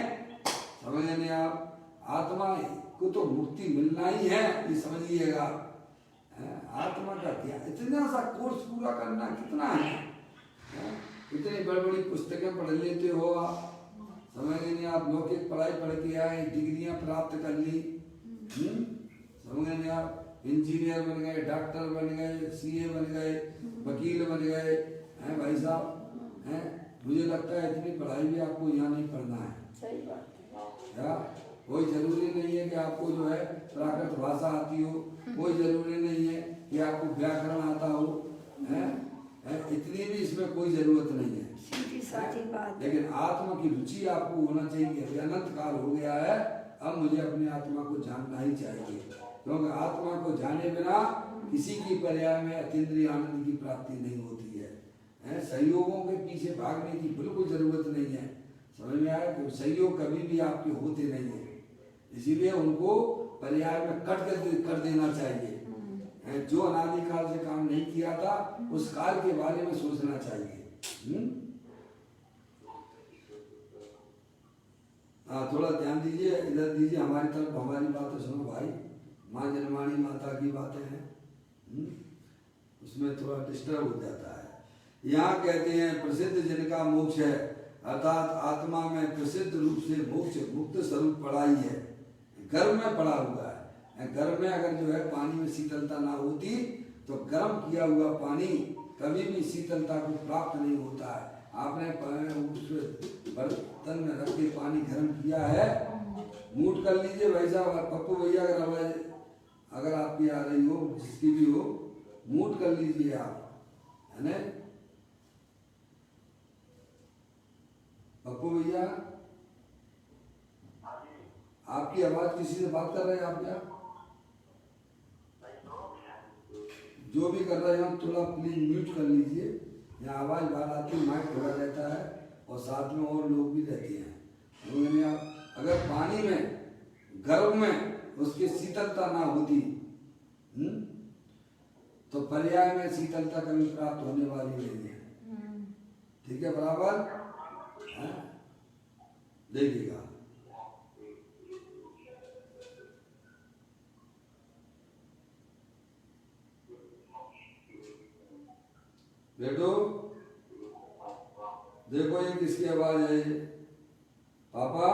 समझ नहीं आप? आत्मा को तो मुक्ति मिलना ही है, ये समझिएगा। आत्मा का क्या इतना सा कोर्स पूरा करना कितना है? इतनी बड़ी बड़ी पुस्तकें पढ़ लेते हो आप, समझ नहीं आप? लौकिक पढ़ाई पढ़ के आए, डिग्रियां प्राप्त कर ली, समझ नहीं आप? इंजीनियर बन गए, डॉक्टर बन गए, सीए बन गए, वकील बन गए, हैं भाई साहब? हैं, मुझे लगता है इतनी पढ़ाई भी आपको यहाँ नहीं पढ़ना है। सही बात है। या कोई जरूरी नहीं है कि आपको जो है प्राकृत भाषा आती हो, कोई जरूरी नहीं है कि आपको व्याकरण आता हो, हैं? इतनी भी इसमें कोई जरूरत नहीं है। सीधी साधी बात। लेकिन आत्मा की रुचि आपको होना चाहिए। अनंत काल हो गया है, अब मुझे अपनी आत्मा को जानना ही चाहिए, क्योंकि आत्मा को जाने बिना किसी की पर्याय में अतीन्द्रिय आनंद की प्राप्ति नहीं होती है। सहयोगों के पीछे भागने की बिल्कुल जरूरत नहीं है। समझ में आया? कि सहयोग कभी भी आपके होते नहीं है, इसीलिए उनको पर्याय में कट कर देना चाहिए। जो अनादिकाल से काम नहीं किया था उस काल के बारे में सोचना चाहिए। थोड़ा ध्यान दीजिए, इधर दीजिए, हमारी तरफ हमारी बातें सुनो भाई। माँ जनमानी माता की बातें हैं, उसमें थोड़ा डिस्टर्ब हो जाता है। यहाँ कहते हैं प्रसिद्ध जिनका मोक्ष है, अर्थात आत्मा में प्रसिद्ध रूप से मोक्ष मुक्त स्वरूप पड़ा ही है, गर्भ में पड़ा हुआ है। गर्भ में अगर जो है पानी में शीतलता ना होती तो गर्म किया हुआ पानी कभी भी शीतलता को प्राप्त नहीं होता है। आपने उस बर्तन में रख के पानी गर्म किया है, मूट कर लीजिए भाई साहब, पप्पू भैया अगर आवाज अगर आपकी आ रही हो, जिसकी भी हो, मूट कर लीजिए आप, है ना पप्पू भैया? आपकी आवाज किसी से बात कर रहे हैं आप क्या? जो भी कर रहे हैं थोड़ा प्लीज म्यूट कर लीजिए, यहाँ आवाज बाहर आती है, माइक खुला रहता है और साथ में और लोग भी रहते हैं। आप अगर पानी में गर्भ में उसकी शीतलता ना होती तो पर्याय में शीतलता कभी प्राप्त होने वाली नहीं है। ठीक है, बराबर? देखिएगा, बेटो देखो ये किसकी आवाज है? ये पापा,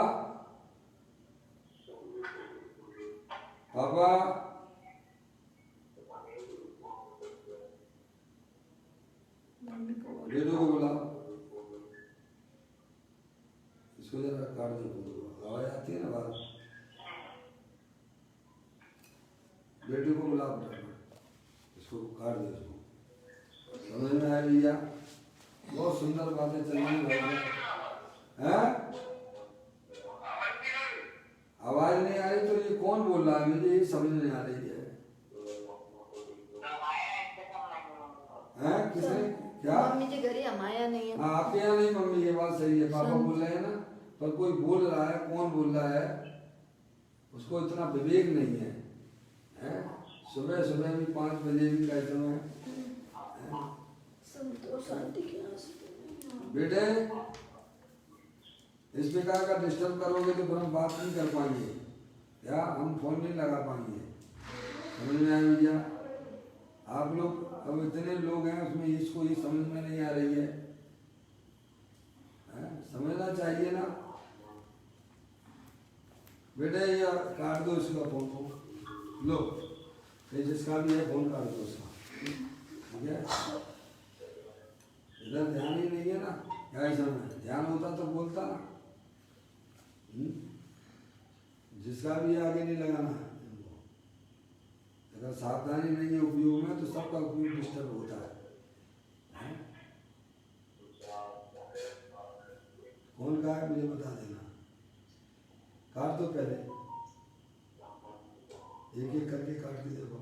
पापा, बेटो को बोला, इसको जरा काट दो, आवाज आती है ना बाहर। बेटे को बुला, इसको काट दो, इसको समझ में आया भैया? बहुत सुंदर बातें चल रही है। आवाज नहीं आ रही तो कौन बोल रहा है, मुझे ये समझ नहीं आ रही है। हैं किसने क्या? मम्मी जी घर ही हमारे यहाँ नहीं है। हाँ आपके यहाँ नहीं मम्मी, ये बात सही है, पापा बोल रहे हैं ना, पर कोई बोल रहा है, कौन बोल रहा है, उसको इतना विवेक नहीं है, हैं? सुबह सुबह भी 5 बजे भी कैसे में शांति के बेटे इस प्रकार का डिस्टर्ब करोगे तो फिर हम बात नहीं कर पाएंगे, या हम फोन नहीं लगा पाएंगे। समझ में आया भैया? आप लोग अब इतने लोग हैं, उसमें इसको ये समझ में नहीं आ रही है, समझना चाहिए ना बेटे। ये काट दो इसका फोन को, लो ये जिसका भी है फोन काट दो उसका, ठीक है? इधर ध्यान ही नहीं है ना, क्या ऐसा में ध्यान होता तो बोलता ना। जिसका भी आगे नहीं लगाना है, अगर सावधानी नहीं है उपयोग में तो सबका उपयोग डिस्टर्ब होता है। कौन का है मुझे बता देना, काट दो पहले, एक एक करके काट के देखो।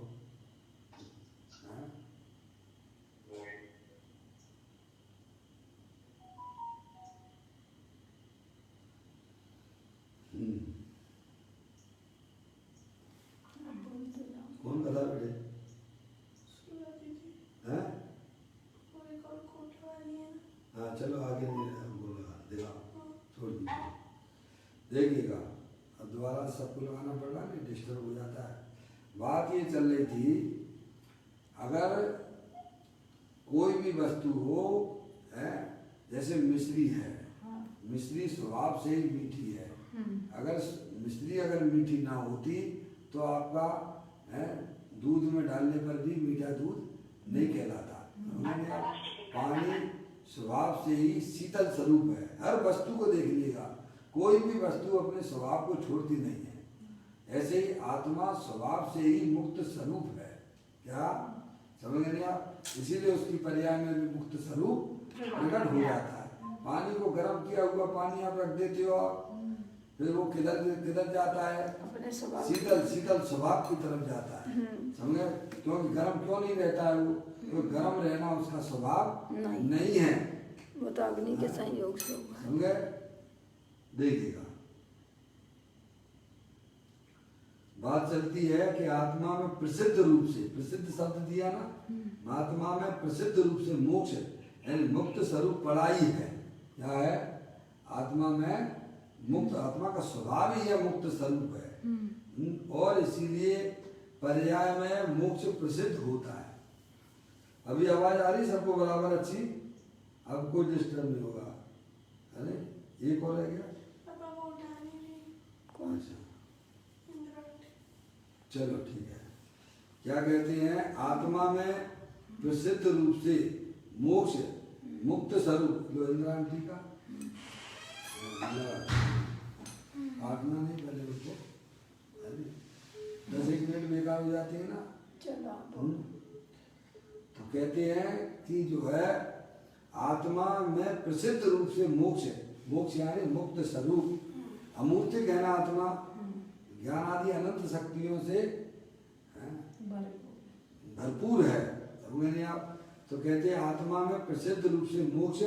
कौन बता बेटे? हैं? हाँ चलो आगे नहीं बोला, दिखाओ, छोड़ दीजिए, देखिएगा अब दोबारा सबको लगाना पड़ रहा है, डिस्टर्ब हो जाता है। बात ये चल रही थी, अगर कोई भी वस्तु हो, है जैसे मिश्री है, मिश्री स्वभाव से ही मीठी है, अगर मिश्री अगर मीठी ना होती तो आपका दूध में डालने पर भी मीठा दूध नहीं कहलाता। पानी स्वभाव से ही शीतल स्वरूप है, हर वस्तु को देख लीजिएगा, कोई भी वस्तु अपने स्वभाव को छोड़ती नहीं है। ऐसे ही आत्मा स्वभाव से ही मुक्त स्वरूप है, क्या समझ रहे आप? इसीलिए उसकी पर्याय में भी मुक्त स्वरूप प्रकट हो जाता है। पानी को गर्म किया हुआ पानी आप रख देते हो, फिर वो किधर किधर जाता है? शीतल शीतल स्वभाव की तरफ जाता है, समझे? क्योंकि गर्म क्यों नहीं रहता है वो? तो गर्म रहना उसका स्वभाव नहीं है, वो तो अग्नि के संयोग से होगा, समझे? देखिएगा बात चलती है कि आत्मा में प्रसिद्ध रूप से, प्रसिद्ध शब्द दिया ना, आत्मा में प्रसिद्ध रूप से मोक्ष यानी मुक्त स्वरूप पढ़ाई है। क्या है? आत्मा में मुक्त, आत्मा का स्वभाव ही है मुक्त स्वरूप है, और इसीलिए पर्याय में मोक्ष प्रसिद्ध होता है। अभी आवाज आ रही सबको बराबर अच्छी? अब कोई डिस्टर्ब नहीं होगा, अरे एक और रह गया, कौन सा? चलो ठीक है। क्या कहते हैं? आत्मा में प्रसिद्ध रूप से मोक्ष मुक्त स्वरूप, लो इंदिरा आंटी का काटना नहीं पहले उसको, 10-1 मिनट बेकार हो जाते हैं ना। तो कहते हैं कि जो है आत्मा में प्रसिद्ध रूप से मोक्ष है, मोक्ष यानी मुक्त स्वरूप, अमूर्तिक है ना आत्मा, ज्ञान आदि अनंत शक्तियों से भरपूर है, समझे आप? तो कहते हैं आत्मा में प्रसिद्ध रूप से मोक्ष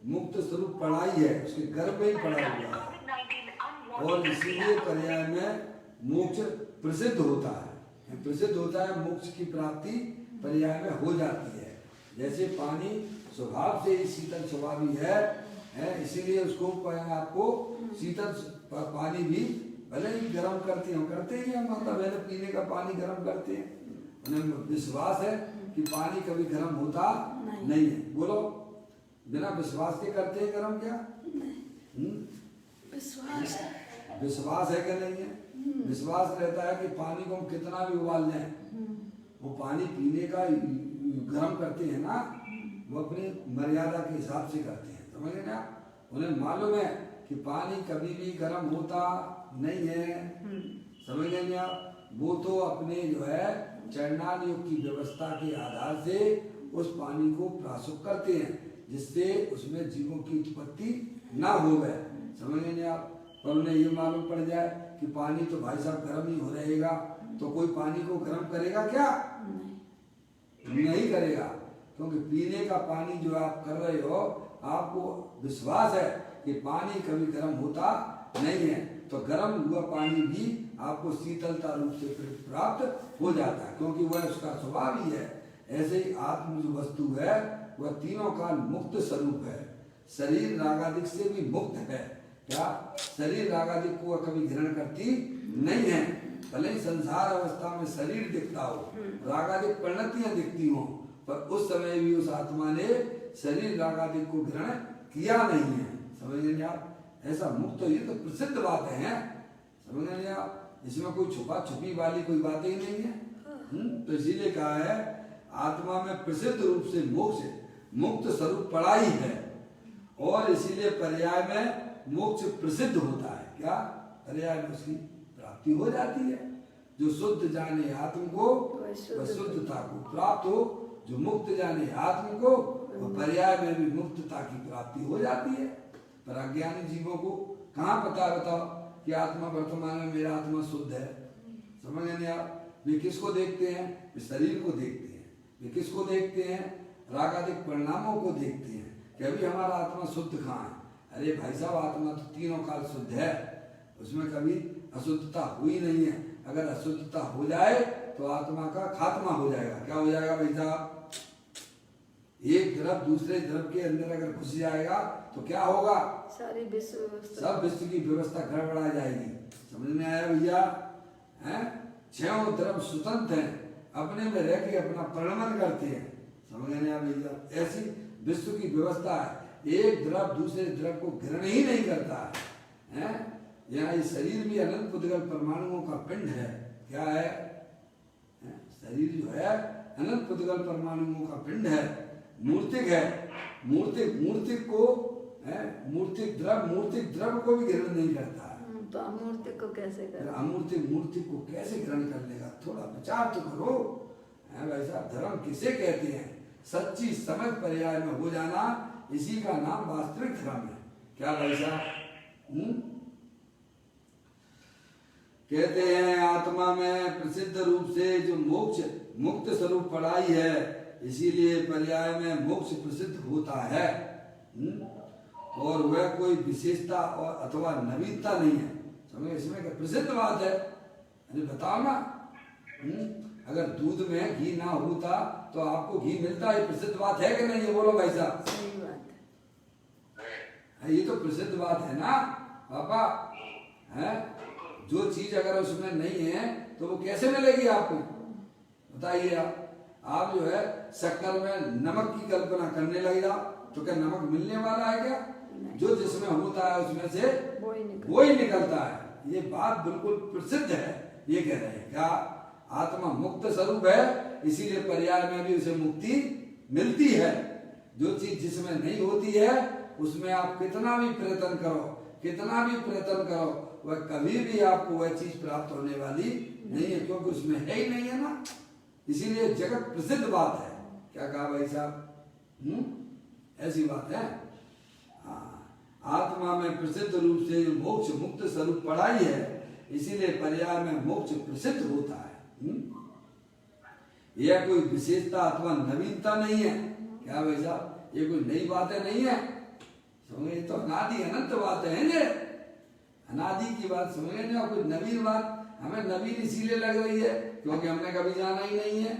मुक्त स्वरूप पढ़ाई है, उसके गर्भ में ही पढ़ा हुआ है, और इसीलिए पर्याय में मोक्ष प्रसिद्ध होता है। प्रसिद्ध होता है, मोक्ष की प्राप्ति पर्याय में हो जाती है। जैसे पानी स्वभाव से ही शीतल स्वभावी है, इसीलिए उसको आपको शीतल पानी भी भले ही गर्म करते ही हैं, माता बहन पीने का पानी गर्म करते हैं, उन्हें विश्वास है कि पानी कभी गर्म होता नहीं है। बोलो, बिना विश्वास के करते हैं गर्म क्या? विश्वास है क्या नहीं है? विश्वास रहता है कि पानी को हम कितना भी उबाल लें, वो पानी पीने का गर्म करते हैं ना, वो अपनी मर्यादा के हिसाब से करते हैं, समझे ना? उन्हें मालूम है कि पानी कभी भी गर्म होता नहीं है, समझ लेंगे आप? वो तो अपने जो है चरणान योग की व्यवस्था के आधार से उस पानी को प्राशुक करते हैं, जिससे उसमें जीवों की उत्पत्ति ना हो गए, समझ लेंगे आप? पर उन्हें ये मालूम पड़ जाए कि पानी तो भाई साहब गर्म ही हो रहेगा, तो कोई पानी को गर्म करेगा क्या? नहीं करेगा, क्योंकि पीने का पानी जो आप कर रहे हो, आपको विश्वास है कि पानी कभी गर्म होता नहीं है, तो गर्म हुआ पानी भी आपको शीतलता रूप से प्राप्त हो जाता है, क्योंकि वह उसका स्वभाव ही है। ऐसे ही आत्म जो वस्तु है वह तीनों काल मुक्त स्वरूप है, शरीर रागादिक से भी मुक्त है। क्या शरीर रागादिक को कभी ग्रहण करती नहीं है, भले ही संसार अवस्था में शरीर दिखता हो, रागादिक परिणतियां दिखती हो, पर उस समय भी उस आत्मा ने शरीर रागादिक को ग्रहण किया नहीं है। समझ गए आप? ऐसा मुक्त, ये तो प्रसिद्ध बातें हैं, समझ गए आप? इसमें कोई छुपा छुपी वाली कोई बातें ही नहीं है। तो इसीलिए कहा है आत्मा में प्रसिद्ध रूप से मोक्ष मुक्त स्वरूप पड़ा ही है, और इसीलिए पर्याय में मोक्ष प्रसिद्ध होता है। क्या पर्याय में उसकी प्राप्ति हो जाती है। जो शुद्ध जाने आत्म को वह शुद्धता को प्राप्त हो, जो मुक्त जाने आत्म को वह पर्याय में भी मुक्तता की प्राप्ति हो जाती है। पर अज्ञानी जीवों को कहाँ पता, बताओ कि आत्मा वर्तमान में मेरा आत्मा शुद्ध है? समझ नहीं आप? वे किसको देखते हैं? वे शरीर को देखते हैं। वे किसको देखते हैं? रागादिक परिणामों को देखते हैं कि अभी हमारा आत्मा शुद्ध कहाँ है? अरे भाई साहब, आत्मा तो तीनों काल शुद्ध है, उसमें कभी अशुद्धता हुई नहीं है। अगर अशुद्धता हो जाए तो आत्मा का खात्मा हो जाएगा। क्या हो जाएगा भाई साहब? एक द्रव दूसरे द्रव के अंदर अगर घुस जाएगा तो क्या होगा? सारी विश्व सब विश्व की व्यवस्था गड़बड़ा जाएगी। समझ में आया भैया? हैं? छह द्रव स्वतंत्र हैं, अपने में रह के अपना परिणमन करते हैं। समझ में आया भैया? ऐसी विश्व की व्यवस्था है, एक द्रव दूसरे द्रव को ग्रहण ही नहीं करता है। यहाँ ये शरीर भी अनंत पुद्गल परमाणुओं का पिंड है। क्या है? शरीर जो है अनंत पुद्गल परमाणुओं का पिंड है, मूर्तिक है। मूर्तिक को मूर्तिक द्रव को भी ग्रहण नहीं करता है, तो अमूर्तिक को कैसे कर? मूर्तिक को कैसे ग्रहण कर लेगा? थोड़ा विचार तो करो। भाई साहब, धर्म किसे कहते हैं? सच्ची समझ पर्याय में हो जाना, इसी का नाम वास्तविक धर्म है। क्या भाई साहब? कहते हैं आत्मा में प्रसिद्ध रूप से जो मोक्ष मुक्त स्वरूप पढ़ाई है, इसीलिए पर्याय में मोक्ष प्रसिद्ध होता है। और वह कोई विशेषता और अथवा नवीनता नहीं है। समझ? इसमें क्या प्रसिद्ध बात है? अरे बताओ ना, अगर दूध में घी ना होता तो आपको घी मिलता है, प्रसिद्ध बात है कि नहीं? ये बोलो भाई साहब। सही बात है, ये तो प्रसिद्ध बात है ना पापा। है, जो चीज अगर उसमें नहीं है तो वो कैसे मिलेगी आपको? बताइए आप जो है शक्कर में नमक की कल्पना करने लग जाओ तो क्या नमक मिलने वाला है क्या? जो जिसमें होता है उसमें से वो ही निकलता है। ये बात बिल्कुल प्रसिद्ध है। ये कह रहे हैं क्या आत्मा मुक्त स्वरूप है, इसीलिए पर्याय में भी उसे मुक्ति मिलती है। जो चीज जिसमें नहीं होती है उसमें आप कितना भी प्रयत्न करो, वह कभी भी आपको वह चीज प्राप्त होने वाली नहीं है, क्योंकि उसमें है ही नहीं है ना। इसीलिए जगत प्रसिद्ध बात है। क्या कहा भाई साहब? ऐसी बात है। आत्मा में प्रसिद्ध रूप से मोक्ष मुक्त स्वरूप पढ़ाई है, इसीलिए पर्याय में मोक्ष प्रसिद्ध होता है। यह कोई विशेषता अथवा नवीनता नहीं है। क्या भाई साहब? ये कोई नई बातें नहीं है। समझे? तो अनादि अनंत बातें हैं। ये अनादि की बात समझे ना, कोई नवीन बात हमें नवीन इसीलिए लग रही है क्योंकि हमने कभी जाना ही नहीं है।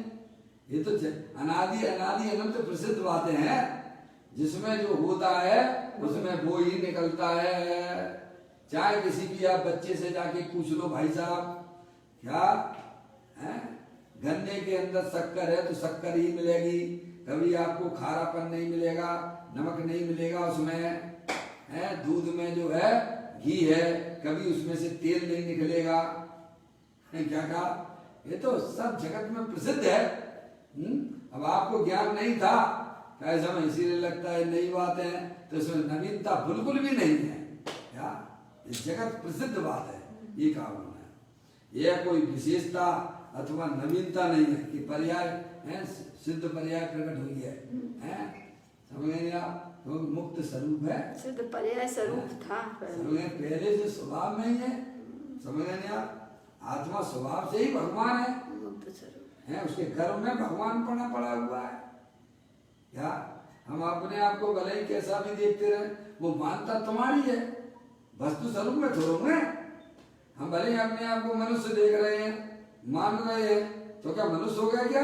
ये तो अनादि अनंत प्रसिद्ध बातें हैं, जिसमें जो होता है उसमें वो ही निकलता है। चाहे किसी भी आप बच्चे से जाके पूछ लो, भाई साहब क्या है? गन्ने के अंदर शक्कर है तो शक्कर ही मिलेगी, कभी आपको खारापन नहीं मिलेगा, नमक नहीं मिलेगा उसमें। है दूध में जो है घी है, कभी उसमें से तेल नहीं निकलेगा। क्या कहा? ये तो सब जगत में प्रसिद्ध है। अब आपको ज्ञान नहीं था, ऐसा में इसीलिए लगता है नई बात है, तो इसमें नवीनता बिल्कुल भी नहीं है। क्या इस जगत प्रसिद्ध बात है, ये कहा उन्होंने। यह कोई विशेषता अथवा नवीनता नहीं है कि पर्याय है, सिद्ध पर्याय प्रकट हुई है। समझ गए आप? तो मुक्त स्वरूप है, सिद्ध पर्याय स्वरूप था पहले से स्वभाव में ही है। समझ गए नहीं आप? आत्मा स्वभाव से ही भगवान है, मुक्त स्वरूप हैं? उसके गर्भ में भगवान पड़ा हुआ है। क्या हम अपने आप को भले ही कैसा भी देखते रहे, वो मानता तुम्हारी है, वस्तु स्वरूप में थोड़ो है। हम भले ही अपने आप को मनुष्य देख रहे हैं, मान रहे हैं, तो क्या मनुष्य हो गया क्या?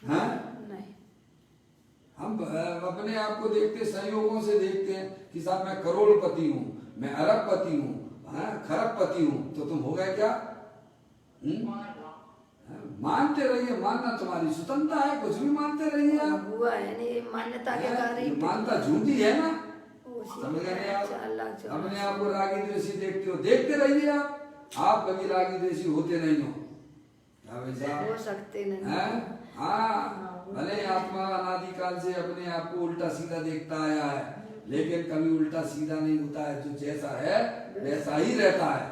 हाँ? नहीं। हम अपने आप को देखते संयोगों से देखते हैं कि साहब मैं करोड़पति हूँ, मैं अरबपति हूँ, खरबपति हूँ, तो तुम हो गए क्या? मानते रहिए, मानना तुम्हारी स्वतंत्रता है, कुछ भी मानते रहिए आप। हुआ है नहीं, मान्यता के कारण ही मानता झूठी है ना, उसी समझ गए आप? 4 लाख 14 अपने आप को रागी द्वेषी देखते हो, देखते रहिए आप कभी रागी द्वेषी होते नहीं हो। क्या भाई साहब? हो सकते नहीं हैं? हाँ, भले ही आत्मा अनादिकाल से अपने आप को उल्टा सीधा देखता आया है, लेकिन कभी उल्टा सीधा नहीं होता है, जो जैसा है वैसा ही रहता है।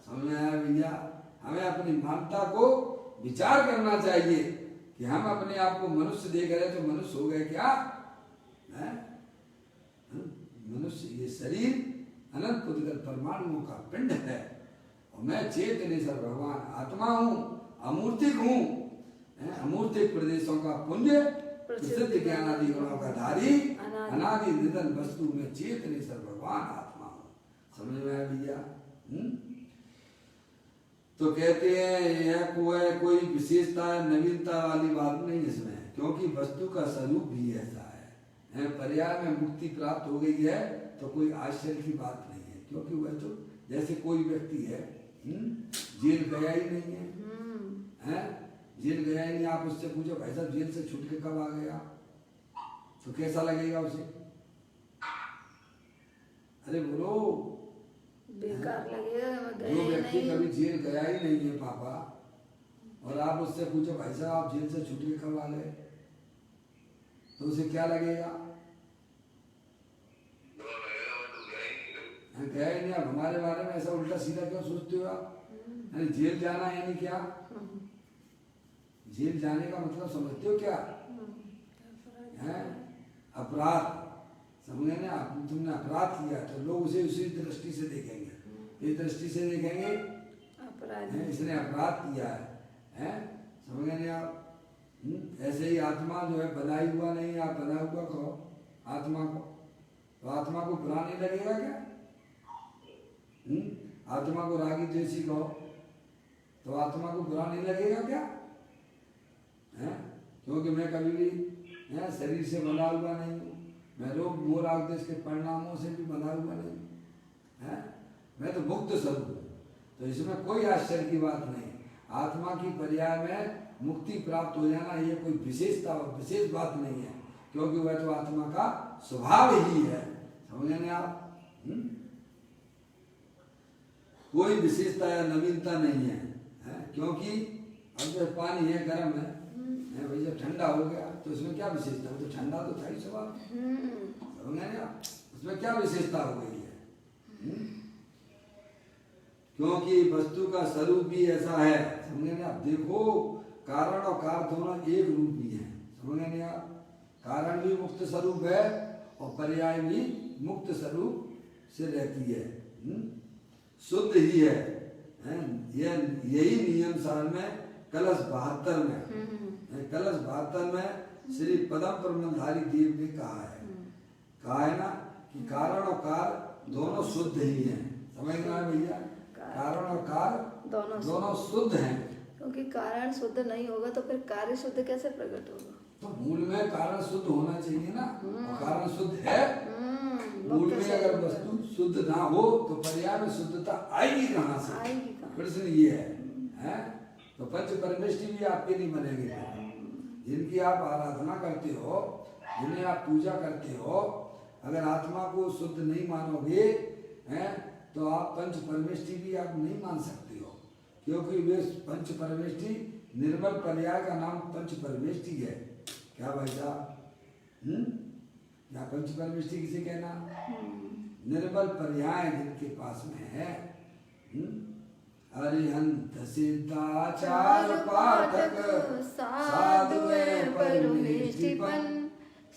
समझ में आया भैया? हमें अपनी मानता को विचार करना चाहिए कि हम अपने आप को मनुष्य देख रहे तो मनुष्य हो गए क्या? है? मनुष्य ये शरीर अनंत पुद्गल परमाणुओं का पिंड है, और मैं चेतनेश्वर भगवान आत्मा हूँ, अमूर्तिक हूँ, अमूर्तिक प्रदेशों का पुंज, प्रसिद्ध ज्ञानादि गुणों का धारी, अनादि निधन वस्तु में चेतनेश्वर भगवान आत्मा हूँ। समझ में आया भैया? तो कहते हैं यह कोई विशेषता नवीनता वाली बात नहीं इसमें, क्योंकि वस्तु का स्वरूप भी ऐसा है। पर्याय में मुक्ति प्राप्त हो गई है तो कोई आश्चर्य की बात नहीं है, क्योंकि वह तो जैसे कोई व्यक्ति है, जेल गया ही नहीं है, जेल गया ही नहीं, आप उससे पूछो भाई साहब जेल से छूट के कब आ गया, तो कैसा लगेगा उसे? अरे बोलो, बेकार लगेगा। जो व्यक्ति कभी जेल गया ही नहीं है पापा, और आप उससे पूछो भाई साहब आप जेल से छूट के कब आ गए, तो उसे क्या लगेगा? गया ही नहीं। आप हमारे बारे में ऐसा उल्टा सीधा क्यों सोचते हो आप? यानी जेल जाना यानी क्या? जेल जाने का मतलब समझते हो क्या है? अपराध। समझे ना? तुमने अपराध किया तो लोग उसे उसी दृष्टि से देखेंगे, इस दृष्टि से देखेंगे इसने अपराध किया है? समझे नहीं आप? ऐसे ही आत्मा जो है बनाई हुआ नहीं, आप बना हुआ कहो आत्मा को, तो आत्मा को बुरा नहीं लगेगा क्या? आत्मा को रागी द्वेषी कहो तो आत्मा को बुरा नहीं लगेगा क्या? है? क्योंकि मैं कभी भी शरीर से बना हुआ नहीं हूँ, मैं रोग मोह राग द्वेष के परिणामों से भी बना हुआ नहीं है, मैं तो मुक्त स्वरूप हूँ। तो इसमें कोई आश्चर्य की बात नहीं। आत्मा की पर्याय में मुक्ति प्राप्त हो जाना ये कोई विशेषता और विशेष बात नहीं है, क्योंकि वह तो आत्मा का स्वभाव ही है। समझेंगे आप? कोई विशेषता या नवीनता नहीं है, क्योंकि अब जब पानी है गर्म है भाई, जब ठंडा हो गया तो इसमें क्या विशेषता? तो ठंडा तो था ही स्वभाव, समझेंगे आप? उसमें क्या विशेषता हो गई है? क्योंकि वस्तु का स्वरूप भी ऐसा है। समझेंगे आप? देखो कारण और कार्य दोनों एक रूप ही है। समझेंगे आप? कारण भी मुक्त स्वरूप है और पर्याय भी मुक्त स्वरूप से रहती है, शुद्ध ही है। यही नियम सार में कलश 72 में, कलश 72 में श्री पदम ब्रह्मधारी देव ने कहा है ना कि कारण और कार्य दोनों शुद्ध ही हैं। समझ में आया भैया? कारण और कार्य दोनों शुद्ध हैं। क्योंकि कारण शुद्ध नहीं होगा तो फिर कार्य शुद्ध कैसे प्रकट होगा? तो मूल में कारण शुद्ध होना चाहिए ना, और कारण शुद्ध है। मूल में अगर वस्तु शुद्ध ना हो तो पर्याय में शुद्धता आएगी कहाँ से? प्रश्न ये है? तो पंच परमेष्टि भी आपके नहीं बनेंगे। जिनकी आप आराधना करते हो, जिन्हें आप पूजा करते हो, अगर आत्मा को शुद्ध नहीं मानोगे तो आप पंच परमेष्टि भी आप नहीं मान सकते हो, क्योंकि वे पंच परमेष्टि निर्मल पर्याय का नाम पंच परमेष्टि है। क्या भाई साहब? क्या पंच परमेष्टि किसे कहना? निर्मल पर्याय जिनके पास में है। अरिहंत सिद्धाचार पाठक साधु परमेष्टिपन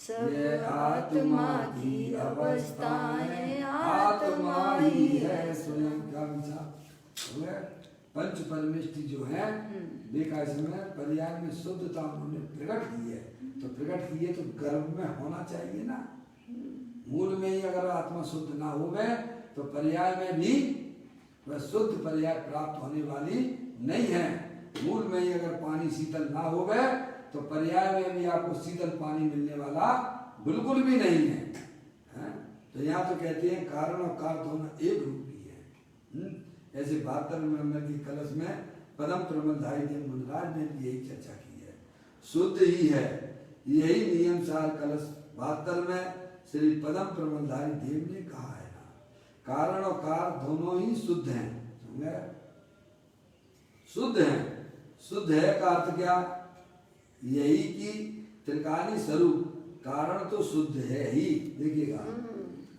सब ये आत्मा की अवस्थाएं आत्मा ही है स्वयं। का विचार पंच परमेष्टि जो है देखा इसमें पर्याय में शुद्धता उन्होंने प्रकट की है, तो प्रकट की है तो गर्भ में होना चाहिए ना। मूल में ही अगर आत्मा शुद्ध ना होवे तो पर्याय में भी वह शुद्ध पर्याय प्राप्त होने वाली नहीं है। मूल में ही अगर पानी शीतल ना होवे तो पर्याय में भी आपको शीतल पानी मिलने वाला बिल्कुल भी नहीं है, हैं? तो यहाँ तो कहते हैं कारण और कार्य दोनों एक रूपी है। ऐसे 72 नंबर की कलश में पदम प्रबंधाई देव मुनराज ने भी यही चर्चा की है, शुद्ध ही है। यही नियम सार कलश 72 में श्री पदम प्रबंधारी देव ने कहा है ना, कारण और कार्य दोनों ही शुद्ध हैं। समझे? शुद्ध हैं। शुद्ध है का अर्थ क्या? यही कि त्रिकाली स्वरूप कारण तो शुद्ध है ही। देखिएगा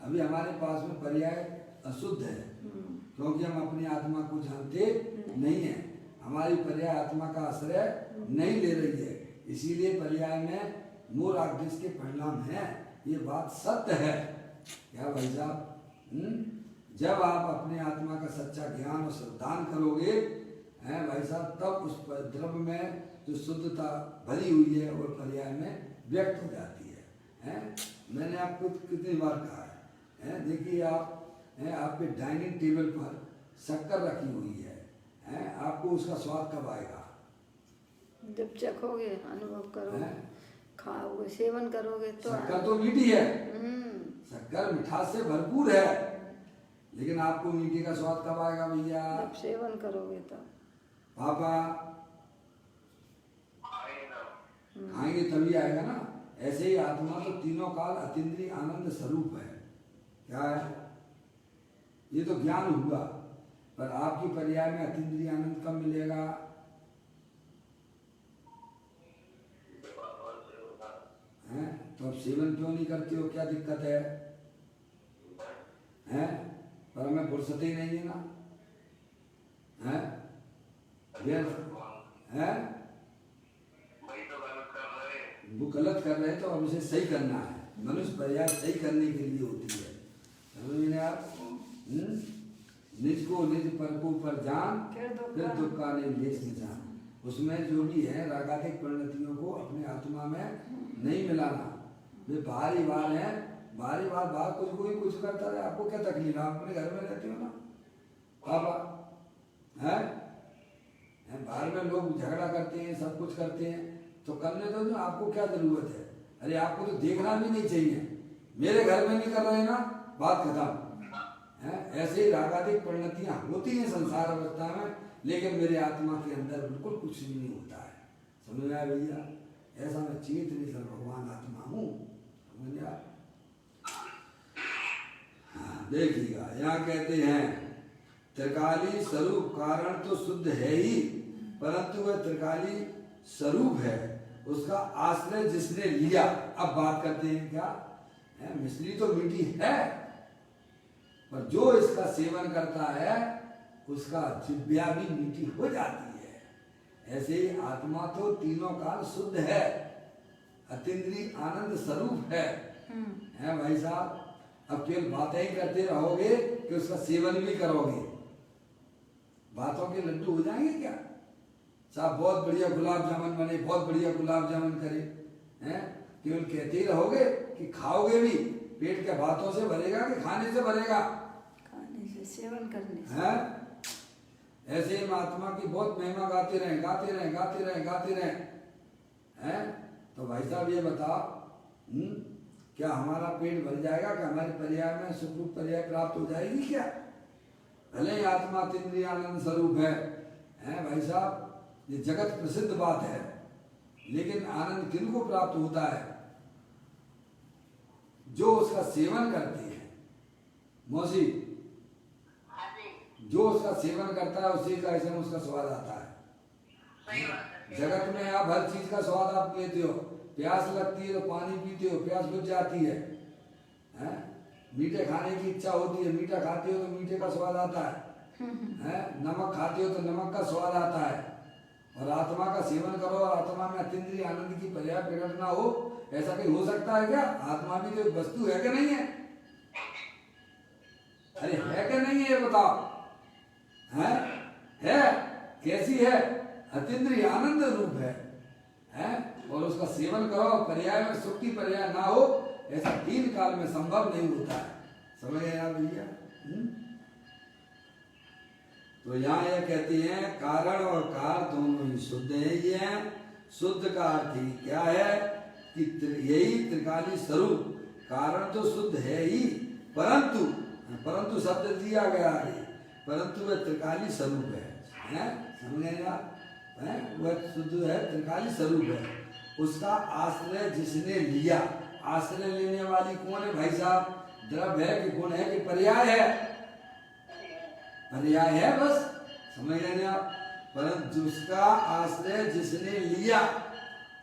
अभी हमारे पास में पर्याय अशुद्ध है क्योंकि हम अपनी आत्मा को जानते नहीं है, हमारी पर्याय आत्मा का आश्रय नहीं ले रही है, इसीलिए पर्याय में मूल आदेश के परिणाम है। ये बात सत्य है क्या भाई साहब? जब आप अपने आत्मा का सच्चा ज्ञान और श्रद्धान करोगे हैं भाई साहब, तब उस द्रव्य में जो शुद्धता भरी हुई है वो पर्याय में व्यक्त हो जाती है। मैंने आपको कितनी बार कहा है, देखिए आप आपके डाइनिंग टेबल पर शक्कर रखी हुई है, आपको उसका स्वाद कब आएगा? जब चखोगे, अनुभव करोगे, खाओगे, सेवन करोगे तो। शक्कर तो मीठी है, शक्कर मिठास से भरपूर है, लेकिन आपको मीठे का स्वाद कब आएगा भैया? जब सेवन करोगे तो। पापा खाएंगे तभी आएगा ना। ऐसे ही आत्मा तो तीनों काल अतीन्द्रिय आनंद स्वरूप है। क्या है? ये तो ज्ञान हुआ, पर आपकी पर्याय में अतीन्द्रिय आनंद कब मिलेगा? हैं? तो अब सेवन क्यों नहीं करते हो? क्या दिक्कत है? हैं? पर हमें फुर्सत ही नहीं है ना। हैं? हैं? वो गलत कर रहे तो अब इसे सही करना है। मनुष्य पर्याय सही करने के लिए होती है, समझ में आप? निज को निज पर को पर जान, फिर दुख का लेस निजान। उसमें जो भी है रागाधिक परिणतियों को अपने आत्मा में नहीं मिलाना। वे बाहरी बार है, बाहरी बार बाहर कुछ कोई कुछ करता है, आपको क्या तकलीफ? आप अपने घर में रहते हो ना पापा, है? बाहर में लोग झगड़ा करते हैं, सब कुछ करते हैं, तो करने दो, जो आपको क्या जरूरत है? अरे आपको तो देखना भी नहीं चाहिए, मेरे घर में नहीं कर रहे ना, बात खत्म है। ऐसे ही रागाधिक परिणतियां होती हैं संसार अवस्था में, लेकिन मेरे आत्मा के अंदर बिल्कुल कुछ भी नहीं होता है। समझ में आया भैया? ऐसा मैं चेत निकल भगवान आत्मा हूँ। समझ में आया? देखिएगा यहाँ कहते हैं त्रिकाली स्वरूप कारण तो शुद्ध है ही, परंतु वह त्रिकाली स्वरूप है, उसका आश्रय जिसने लिया। अब बात करते हैं क्या है? मिश्री तो मीठी है, पर जो इसका सेवन करता है उसका जिह्वा भी मीठी हो जाती है। ऐसे ही आत्मा तो तीनों काल शुद्ध है, अतीन्द्रिय आनंद स्वरूप है भाई साहब? अब केवल बातें ही करते रहोगे कि उसका सेवन भी करोगे, बातों के लड्डू हो जाएंगे क्या? साहब बहुत बढ़िया गुलाब जामुन बने, बहुत बढ़िया गुलाब जामुन करे, हैं? केवल कहते ही रहोगे कि खाओगे भी? पेट के बातों से भरेगा कि खाने से भरेगा? खाने से, सेवन करने से। हैं? ऐसे ही आत्मा की बहुत महिमा गाते रहे, गाते रहे, गाते रहे, गाते रहे, हैं? तो भाई साहब ये बताओ, क्या हमारा पेट भर जाएगा? क्या हमारे पर्याय में सुख पर्याय प्राप्त हो जाएगी क्या? भले ही आत्मा अतीन्द्रिय आनंद स्वरूप है, हैं भाई साहब? ये जगत प्रसिद्ध बात है, लेकिन आनंद किनको प्राप्त होता है? जो उसका सेवन करते हैं। मौसी, जो उसका सेवन करता है उसी का ऐसे में उसका स्वाद आता है। जगत में आप हर चीज का स्वाद आप लेते हो, प्यास लगती है तो पानी पीते हो, प्यास बुझ जाती है, हैं? मीठे खाने की इच्छा होती है, मीठा खाते हो तो मीठे का स्वाद आता है, नमक खाते हो तो नमक का स्वाद आता है। और आत्मा का सेवन करो और आत्मा में अतीन्द्रिय आनंद की पर्याय प्रकट ना हो ऐसा कहीं हो सकता है क्या? आत्मा भी तो एक वस्तु है कि नहीं है? अरे है कि नहीं है ये बताओ? है कैसी है? अतीन्द्रिय आनंद रूप है और उसका सेवन करो, पर्याय में सुख की पर्याय ना हो ऐसा तीन काल में संभव नहीं होता है। समझ गए आप भैया? तो यहाँ यह कहती हैं कारण और कार दोनों ही शुद्ध है। ये है शुद्ध का अर्थ ही क्या है कि यही त्रिकाली स्वरूप, कारण तो शुद्ध है ही, परंतु शब्द दिया गया है, परंतु वह त्रिकाली स्वरूप है। समझे आप? वह शुद्ध है, त्रिकाली स्वरूप है। उसका आश्रय जिसने लिया, आश्रय लेने वाली कौन है भाई साहब? द्रव्य है कि गुण है कि पर्याय है? पर्याय है बस। समझ गए आप? परंतु उसका आश्रय जिसने लिया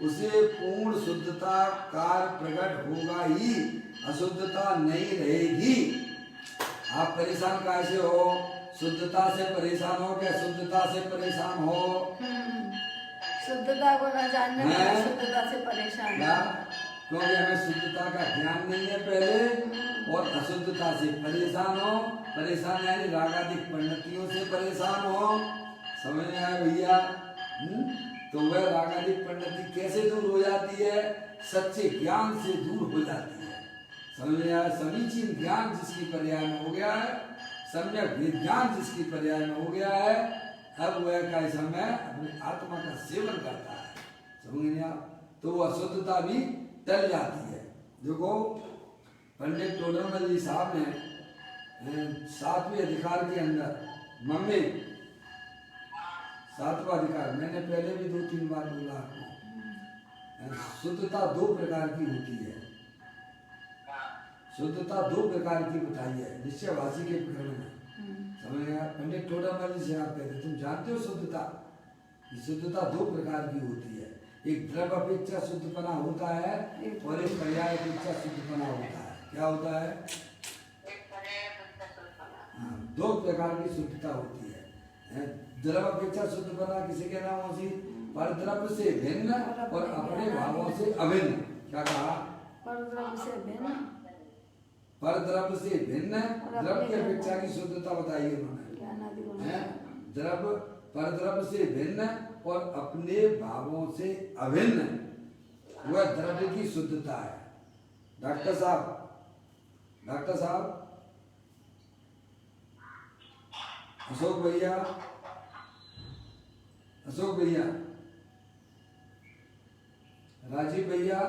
उसे पूर्ण शुद्धता कार प्रकट होगा ही, अशुद्धता नहीं रहेगी। आप परेशान कैसे हो? शुद्धता से परेशान हो क्या शुद्धता से परेशान हो? शुद्धता को न जानने में शुद्धता से परेशान है, क्योंकि हमें शुद्धता का ज्ञान नहीं है पहले, और अशुद्धता से परेशान हो। परेशान यानी रागादिक परिणतियों से परेशान हो। समझ में आया भैया? तो वह रागादिक परिणति कैसे दूर हो जाती है? सच्चे ज्ञान से दूर हो जाती है। समझ में आया? समीचीन ज्ञान जिसकी पर्याय में हो गया है, सम्यक विज्ञान जिसकी पर्याय में हो गया है, अब वह का समय अपने आत्मा का सेवन करता है। समझ में आप? तो वो अशुद्धता भी टल जाती है। देखो पंडित टोडरमल जी साहब ने 7वें अधिकार के अंदर मम्मी 7वां अधिकार, मैंने पहले भी 2-3 बार बोला आपको, शुद्धता 2 प्रकार की होती है। शुद्धता 2 प्रकार की बताई है निश्चयवासी के प्रकरण में। समझ गया? पंडित टोडरमल जी से आप कहते, तुम जानते हो शुद्धता? शुद्धता 2 प्रकार की होती है। एक द्रव्य अपेक्षा शुद्धपना होता है और एक पर्याय अपेक्षा शुद्धपना होता है। क्या होता है? 2 प्रकार की शुद्धता होती है। द्रव्य अपेक्षा शुद्धपना किसे कहना होती? पर द्रव्य से भिन्न और अपने भावों से अभिन्न। क्या कहा? पर द्रव्य से भिन्न, द्रव्य की अपेक्षा की शुद्धता बताइए उन्होंने। द्रव्य पर द्रव्य से भिन्न और अपने भावों से अभिन्न, वह द्रव्य की शुद्धता है। डॉक्टर साहब अशोक भैया, राजीव भैया,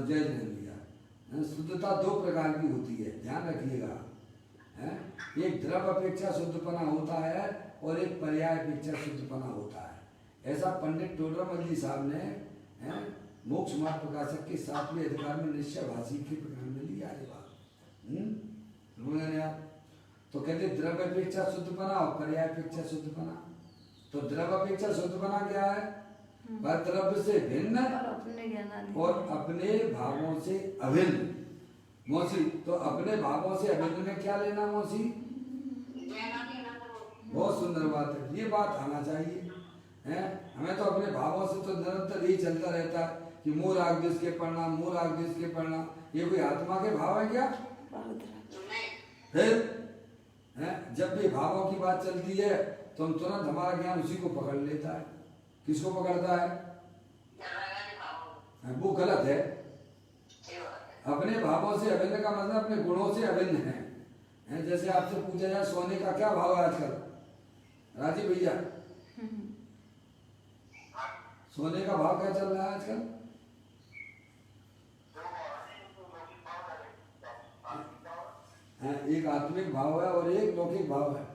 जय भैया। शुद्धता 2 प्रकार की होती है, ध्यान रखिएगा। एक द्रव्य अपेक्षा शुद्धपना होता है और एक पर्याय अपेक्षा शुद्धपना होता है। ऐसा पंडित टोडरमल जी साहब ने मोक्ष मार्ग प्रकाशक के 7वें अधिकार में निश्चयवासी के प्रकरण में लिया है बात। समझे आप? तो कहते द्रव्य अपेक्षा शुद्धपना और पर्याय अपेक्षा शुद्धपना। तो द्रव्य अपेक्षा शुद्धपना क्या है? पर द्रव्य से भिन्न और अपने भावों से अभिन्न। मौसी, तो अपने भावों से अभिन्न में क्या लेना मौसी? बहुत सुंदर बात है, ये बात आना चाहिए। हमें तो अपने भावों से तो निरंतर ही चलता रहता है कि मोर आग देश के परिणाम, मोर आग देश के परिणाम। ये कोई आत्मा के भाव है क्या? फिर जब भी भावों की बात चलती है तो हम तुरंत हमारा ज्ञान उसी को पकड़ लेता है। किसको पकड़ता है? वो गलत है। अपने भावों से अभिन्न का मतलब अपने गुणों से अभिन्न है। जैसे आपसे पूछा जाए सोने का क्या भाव है आजकल, राजीव भैया? सोने का भाव क्या चल रहा है आजकल? एक आत्मिक भाव है और एक लौकिक भाव है।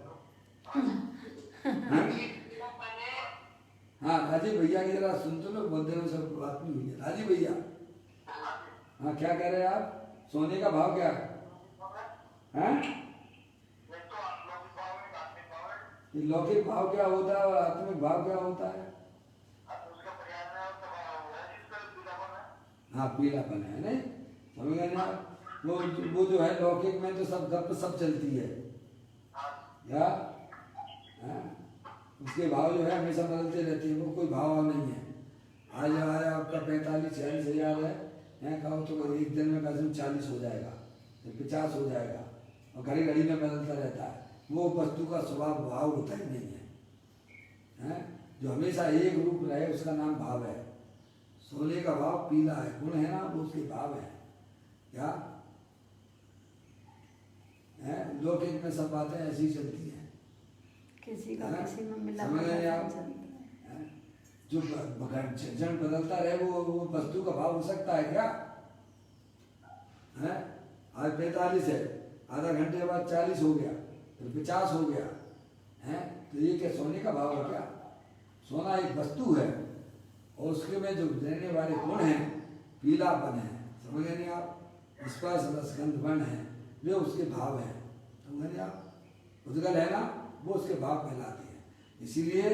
हाँ राजीव भैया की जरा सुन तो लो, बहुत दिनों से बात नहीं हुई है। राजीव भैया, हाँ क्या कह रहे हैं आप? सोने का भाव क्या है? लौकिक भाव क्या होता है और आत्मिक भाव क्या होता है? हाँ पीलापन है, नहीं समझ गए ना? वो जो है लौकिक में तो सब गप सब चलती है या उसके भाव जो है हमेशा बदलते रहते हैं, वो कोई भाव नहीं है। आज आया आपका 45-46 हज़ार है कहो तो एक दिन में कसम 40 हो जाएगा, 50 हो जाएगा, और घड़ी घड़ी में बदलता रहता है। वो वस्तु का स्वभाव भाव होता ही नहीं है, जो हमेशा एक रूप रहे उसका नाम भाव है। सोने का भाव पीला है, गुण है ना, वो उसके भाव है। क्या है लौकिक में सब बातें ऐसी चलती हैं, किसी का किसी में मिला समझ रहे हैं आप? जो क्षण बदलता रहे वो वस्तु का भाव हो सकता है क्या? है आज 45 है, आधा घंटे बाद 40 हो गया, फिर 50 हो गया, है तो ये क्या सोने का भाव है क्या? सोना एक वस्तु है और उसके में जो रहने वाले गुण हैं, पीलापन है, समझ नहीं आप, स्पर्श रसगंध वर्ण है, वे उसके भाव हैं, समझ आप? उद्गल है ना, वो उसके भाव कहलाते हैं। इसीलिए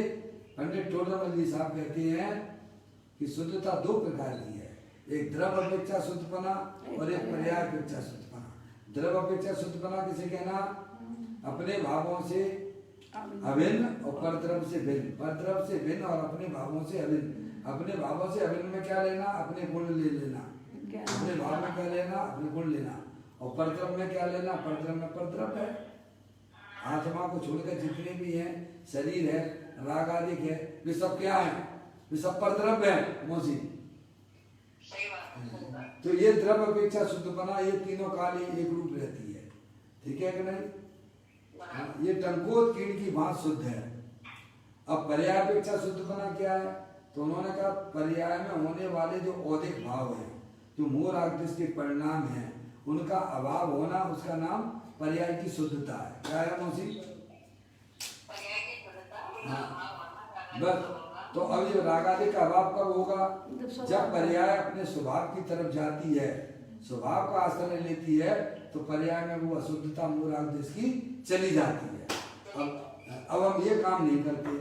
पंडित टोडरमल जी साहब कहते हैं कि शुद्धता दो प्रकार की है, एक द्रव अपेक्षा शुद्धपना और एक पर्याय अपेक्षा शुद्धपना। द्रव अपेक्षा शुद्धपना किसे कहना? अपने भावों से अभिन्न और परद्रव से भिन्न, परद्रव से भिन्न और अपने भावों से अभिन्न। अपने भावों से अभिन्न में क्या लेना? अपने गुण ले लेना। अपने भाव में क्या लेना? अपने गुण लेना। और परद्रव में क्या लेना? परद्रव में परद्रव है, आत्मा को छोड़कर जितने भी हैं, शरीर है, राग आदि है, वे सब क्या है? वे सब परद्रव है मौसी। तो ये द्रव अपेक्षा शुद्धपना, ये तीनों काल एक रूप रहती है, ठीक है कि नहीं? ये टंकोत कीड़ की भांति शुद्ध है। अब पर्याय अपेक्षा शुद्धपना क्या है? तो उन्होंने कहा पर्याय में होने वाले जो औदिक भाव है, जो मोर आग्रह के परिणाम है, उनका अभाव होना, उसका नाम पर्याय की शुद्धता है। क्या है मौसी? हाँ बस। तो अब ये रागादि का अभाव कब होगा? जब पर्याय अपने स्वभाव की तरफ जाती है, स्वभाव का आश्रय लेती है, तो पर्याय में वो अशुद्धता मूल आदेश की चली जाती है। अब हम ये काम नहीं करते,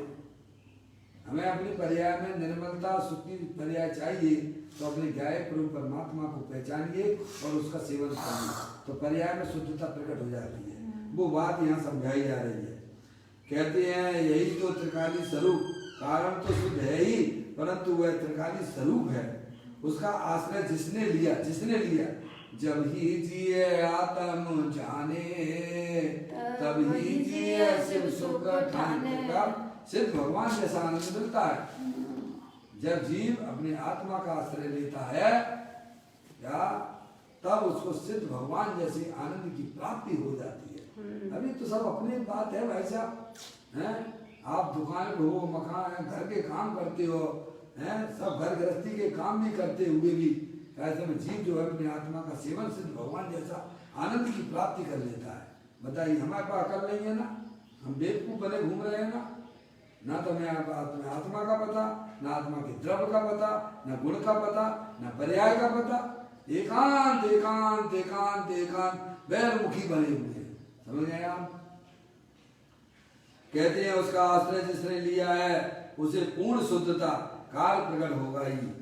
हमें अपनी पर्याय में निर्मलता सुखी पर्याय चाहिए, तो अपने ज्ञाय प्रभु परमात्मा को पहचानिए और उसका सेवन करिए, तो पर्याय में शुद्धता प्रकट हो जाती है। वो बात यहाँ समझाई जा रही है। कहते हैं यही तो त्रिकाली स्वरूप, कारण तो शुद्ध है ही, परंतु वह त्रिकाली स्वरूप है। उसका आश्रय जिसने लिया जब ही जिए आत्म जाने, तब ही जिए शिव सुख ठाने का सिर्फ भगवान जैसा आनंद मिलता है। जब जीव अपने आत्मा का आश्रय लेता है या तब उसको सिद्ध भगवान जैसी आनंद की प्राप्ति हो जाती है। अभी तो सब अपनी बात है भाई साहब, हैं? आप दुकान पे हो, मकान है, घर के काम करते हो, हैं? सब घर गृहस्थी के काम भी करते हुए भी ऐसे में जीव जो है अपने आत्मा का सेवन सिद्ध भगवान जैसा आनंद की प्राप्ति कर लेता है। बताइए हमारे पास अकल नहीं है ना, हम बेवकूफ बने घूम रहे हैं ना तो हमें आत्मा का पता, ना आत्मा के द्रव्य का पता, ना गुण का पता, ना पर्याय का पता, एकांत एकांत एकांत एकांत बैरमुखी बने हुए हैं। समझ गए आप? कहते हैं उसका आश्रय जिसने लिया है उसे पूर्ण शुद्धता काल प्रकट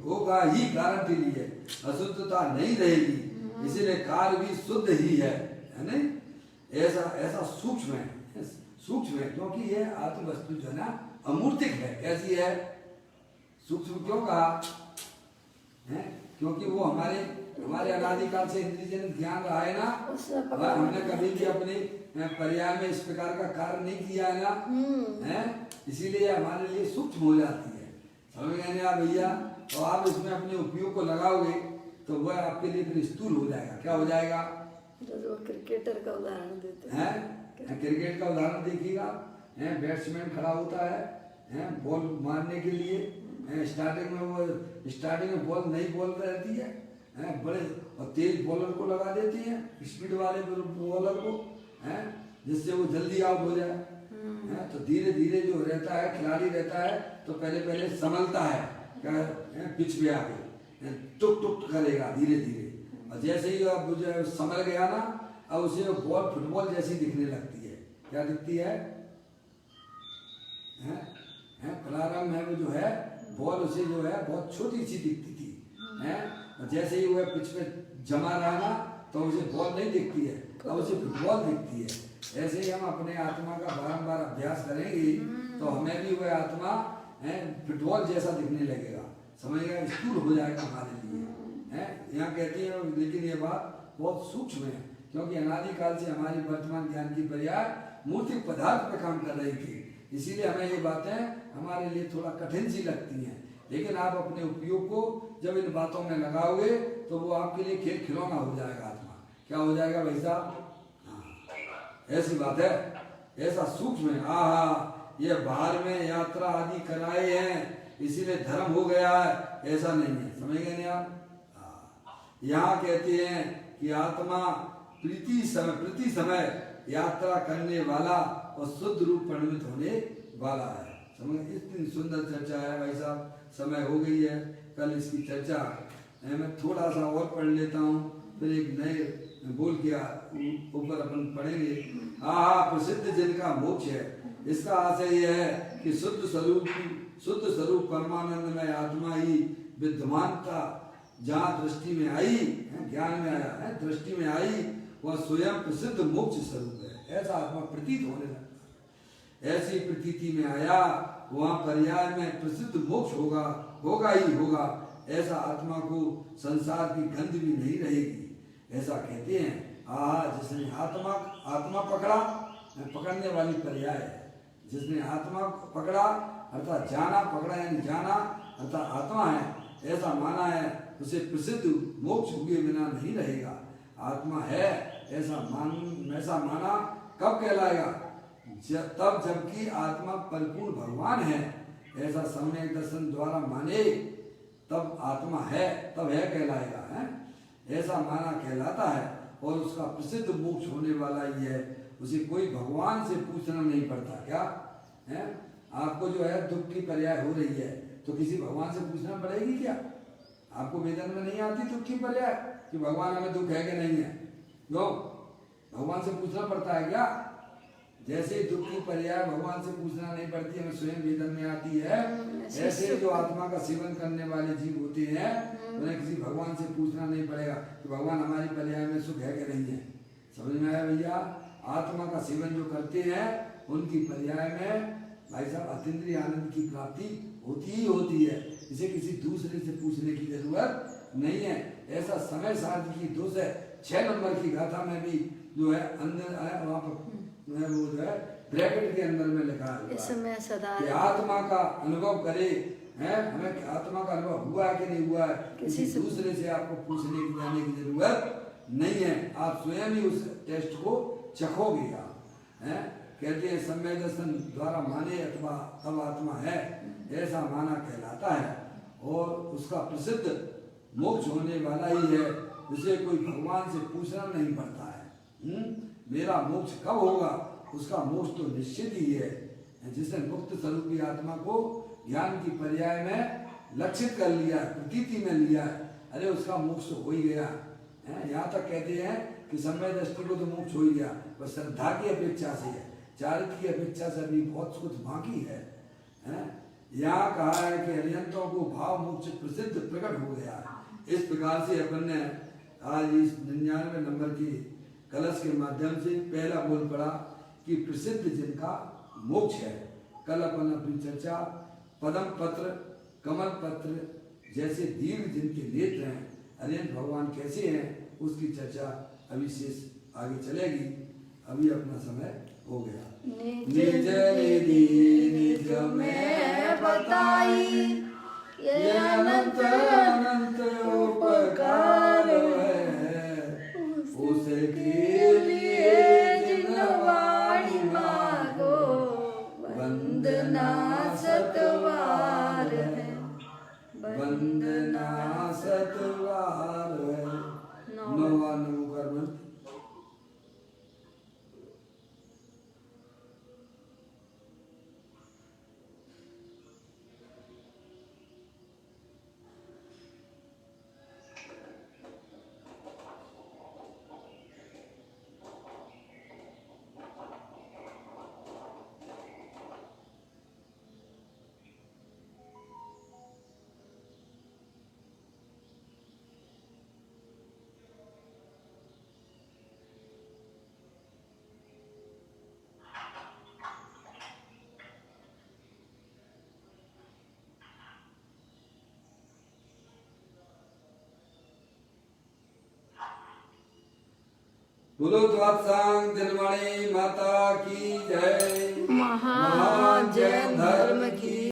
होगा ही गारंटी ली है, अशुद्धता नहीं रहेगी, इसीलिए काल भी शुद्ध ही है नहीं? ऐसा सूक्ष्म है क्योंकि ये आत्म वस्तु जो है ना अमूर्तिक है। कैसी है? सूक्ष्म क्यों कहा है? क्योंकि वो हमारे अनादिकाल से इंद्रियजनित ज्ञान रहा है ना, हमने कभी भी अपने पर्याय में इस प्रकार का कार्य नहीं किया है ना, है? इसीलिए हमारे लिए सूक्ष्म हो जाती है। समझ गए आप भैया? और आप इसमें अपने उपयोग को लगाओगे तो वह आपके लिए फिर स्थूल हो जाएगा। क्या हो जाएगा? जो क्रिकेटर का उदाहरण देते हैं, क्रिकेट का उदाहरण देखिएगा, बैट्समैन खड़ा होता है बॉल मारने के लिए, स्टार्टिंग में बॉल नहीं बॉल रहती है, बड़े और तेज बॉलर को लगा देती है, स्पीड वाले बॉलर को, जिससे वो जल्दी आउट हो जाए। तो धीरे धीरे जो रहता है खिलाड़ी रहता है तो पहले संभलता है, क्या पिच पे आके टुक टुक करेगा धीरे धीरे, और जैसे ही अब जो संभल गया ना, अब उसे बॉल फुटबॉल जैसी दिखने लगती है। क्या दिखती है? प्रारंभ में वो जो है बॉल उसे जो है बहुत छोटी सी दिखती थी, और जैसे ही वह पिच पे जमा रहा ना तो उसे बॉल नहीं दिखती है, अब उसे फुटबॉल दिखती है। ऐसे ही हम अपने आत्मा का बारंबार अभ्यास करेंगे तो हमें भी वह आत्मा फुटबॉल जैसा दिखने लगेगा, समझ गया, स्थूल हो जाएगा हमारे लिए। यहाँ कहती है, लेकिन ये बात बहुत सूक्ष्म है, क्योंकि अनादिकाल से हमारी वर्तमान ज्ञान की पर्याय मूर्तिक पदार्थ पे काम कर रही थी, इसीलिए हमें ये बातें हमारे लिए थोड़ा कठिन सी लगती हैं। लेकिन आप अपने उपयोग को जब इन बातों में लगाओगे तो वो आपके लिए खेल खिलौना हो जाएगा। आत्मा क्या हो जाएगा भाई साहब? ऐसी बात है, ऐसा सूक्ष्म है। ये बाहर में यात्रा आदि कराए हैं इसीलिए धर्म हो गया है, ऐसा नहीं है, समझ गए नहीं आप? यहाँ कहते हैं कि आत्मा प्रति समय यात्रा करने वाला और शुद्ध रूप परिणमित होने वाला है। समझ, इतनी सुंदर चर्चा है भाई साहब, समय हो गई है, कल इसकी चर्चा मैं थोड़ा सा और पढ़ लेता हूँ, फिर एक नए बोल के ऊपर अपन पढ़ेंगे। प्रसिद्ध जिनका मोक्ष है, इसका आशय यह है कि शुद्ध स्वरूप परमानंद में आत्मा ही विद्यमानता जहाँ दृष्टि में आई, ज्ञान में आया है, दृष्टि में आई, वह स्वयं प्रसिद्ध मोक्ष स्वरूप है, ऐसा आत्मा प्रतीत होने लगता है। ऐसी प्रतीति में आया, वहाँ पर्याय में प्रसिद्ध मोक्ष होगा ही होगा, ऐसा आत्मा को संसार की गंध भी नहीं रहेगी, ऐसा कहते हैं। जिसने आत्मा पकड़ने वाली पर्याय है, जिसने आत्मा पकड़ा अर्थात जाना, पकड़ा यानी जाना अर्थात आत्मा है, ऐसा माना है, उसे प्रसिद्ध मोक्ष हुए बिना नहीं रहेगा। आत्मा है ऐसा माना कब कहलाएगा? तब जबकि आत्मा परिपूर्ण भगवान है, ऐसा सम्यक दर्शन द्वारा माने तब आत्मा है, तब है कहलाएगा, है ऐसा माना कहलाता है। और उसका प्रसिद्ध मोक्ष होने वाला ही है, उसे कोई भगवान से पूछना नहीं पड़ता। क्या है? आपको जो है दुख की पर्याय हो रही है तो किसी भगवान से पूछना पड़ेगी क्या? आपको वेदन में नहीं आती दुख की पर्याय कि भगवान हमें दुख है कि नहीं है? क्यों भगवान से पूछना पड़ता है क्या? जैसे दुख की पर्याय भगवान से पूछना नहीं पड़ती, हमें स्वयं वेदन में आती है, ऐसे जो आत्मा का सेवन करने वाले जीव होते हैं उन्हें किसी भगवान से पूछना नहीं पड़ेगा कि भगवान हमारी पर्याय में सुख है कि नहीं है। समझ में आया भैया? आत्मा का सेवन जो करते हैं उनकी पर्याय में भाई साहब अतीन्द्रिय आनंद की प्राप्ति होती ही होती है, इसे किसी दूसरे से पूछने की जरूरत नहीं है। ऐसा समय साध की 206 नंबर की गाथा में भी जो है अंदर वहाँ पर वो जो है ब्रैकेट के अंदर में लिखा है आत्मा का अनुभव करे, है हमें आत्मा का अनुभव हुआ है कि नहीं हुआ है, किसी दूसरे से आपको पूछने की जाने की जरूरत नहीं है, आप स्वयं ही उस टेस्ट को चखोगे। आप हैं कहते हैं सम्य दर्शन द्वारा माने अथवा तब आत्मा है, ऐसा माना कहलाता है, और उसका प्रसिद्ध मोक्ष होने वाला ही है, जिसे कोई भगवान से पूछना नहीं पड़ता है। मेरा मोक्ष कब होगा? उसका मोक्ष तो निश्चित ही है। जिसने मुक्त स्वरूपी आत्मा को ज्ञान की पर्याय में लक्षित कर लिया है, प्रतीति में लिया है, अरे उसका मोक्ष तो हो ही गया है। यहाँ तक कहते हैं कि समय दृष्टि को तो मोक्ष हो ही गया, बस श्रद्धा की अपेक्षा से है, चारित्र की अपेक्षा से अभी बहुत कुछ बाकी है। यहाँ कहा है कि अरिहंतों को भाव मोक्ष प्रसिद्ध प्रकट हो गया है। इस प्रकार से अपन ने आज इस 99 नंबर की कलश के माध्यम से पहला बोल पड़ा कि प्रसिद्ध जिनका मोक्ष है। कल अपन अपनी चर्चा पदम पत्र, कमल पत्र जैसे दीर्घ जिनके नेत्र हैं, अरिहंत भगवान कैसे हैं, उसकी चर्चा अभी शेष आगे चलेगी। अभी अपना समय हो गया। निज निधि निज में बताई, ये अनंत अनंत उपकार है, उसके लिए जिनवाणी मांगो, वंदना सतवार है, वंदना सतवार है। नवा नमो कर्म बोलो द्वादशांग दिनवाणी माता की जय। महाजैन धर्म की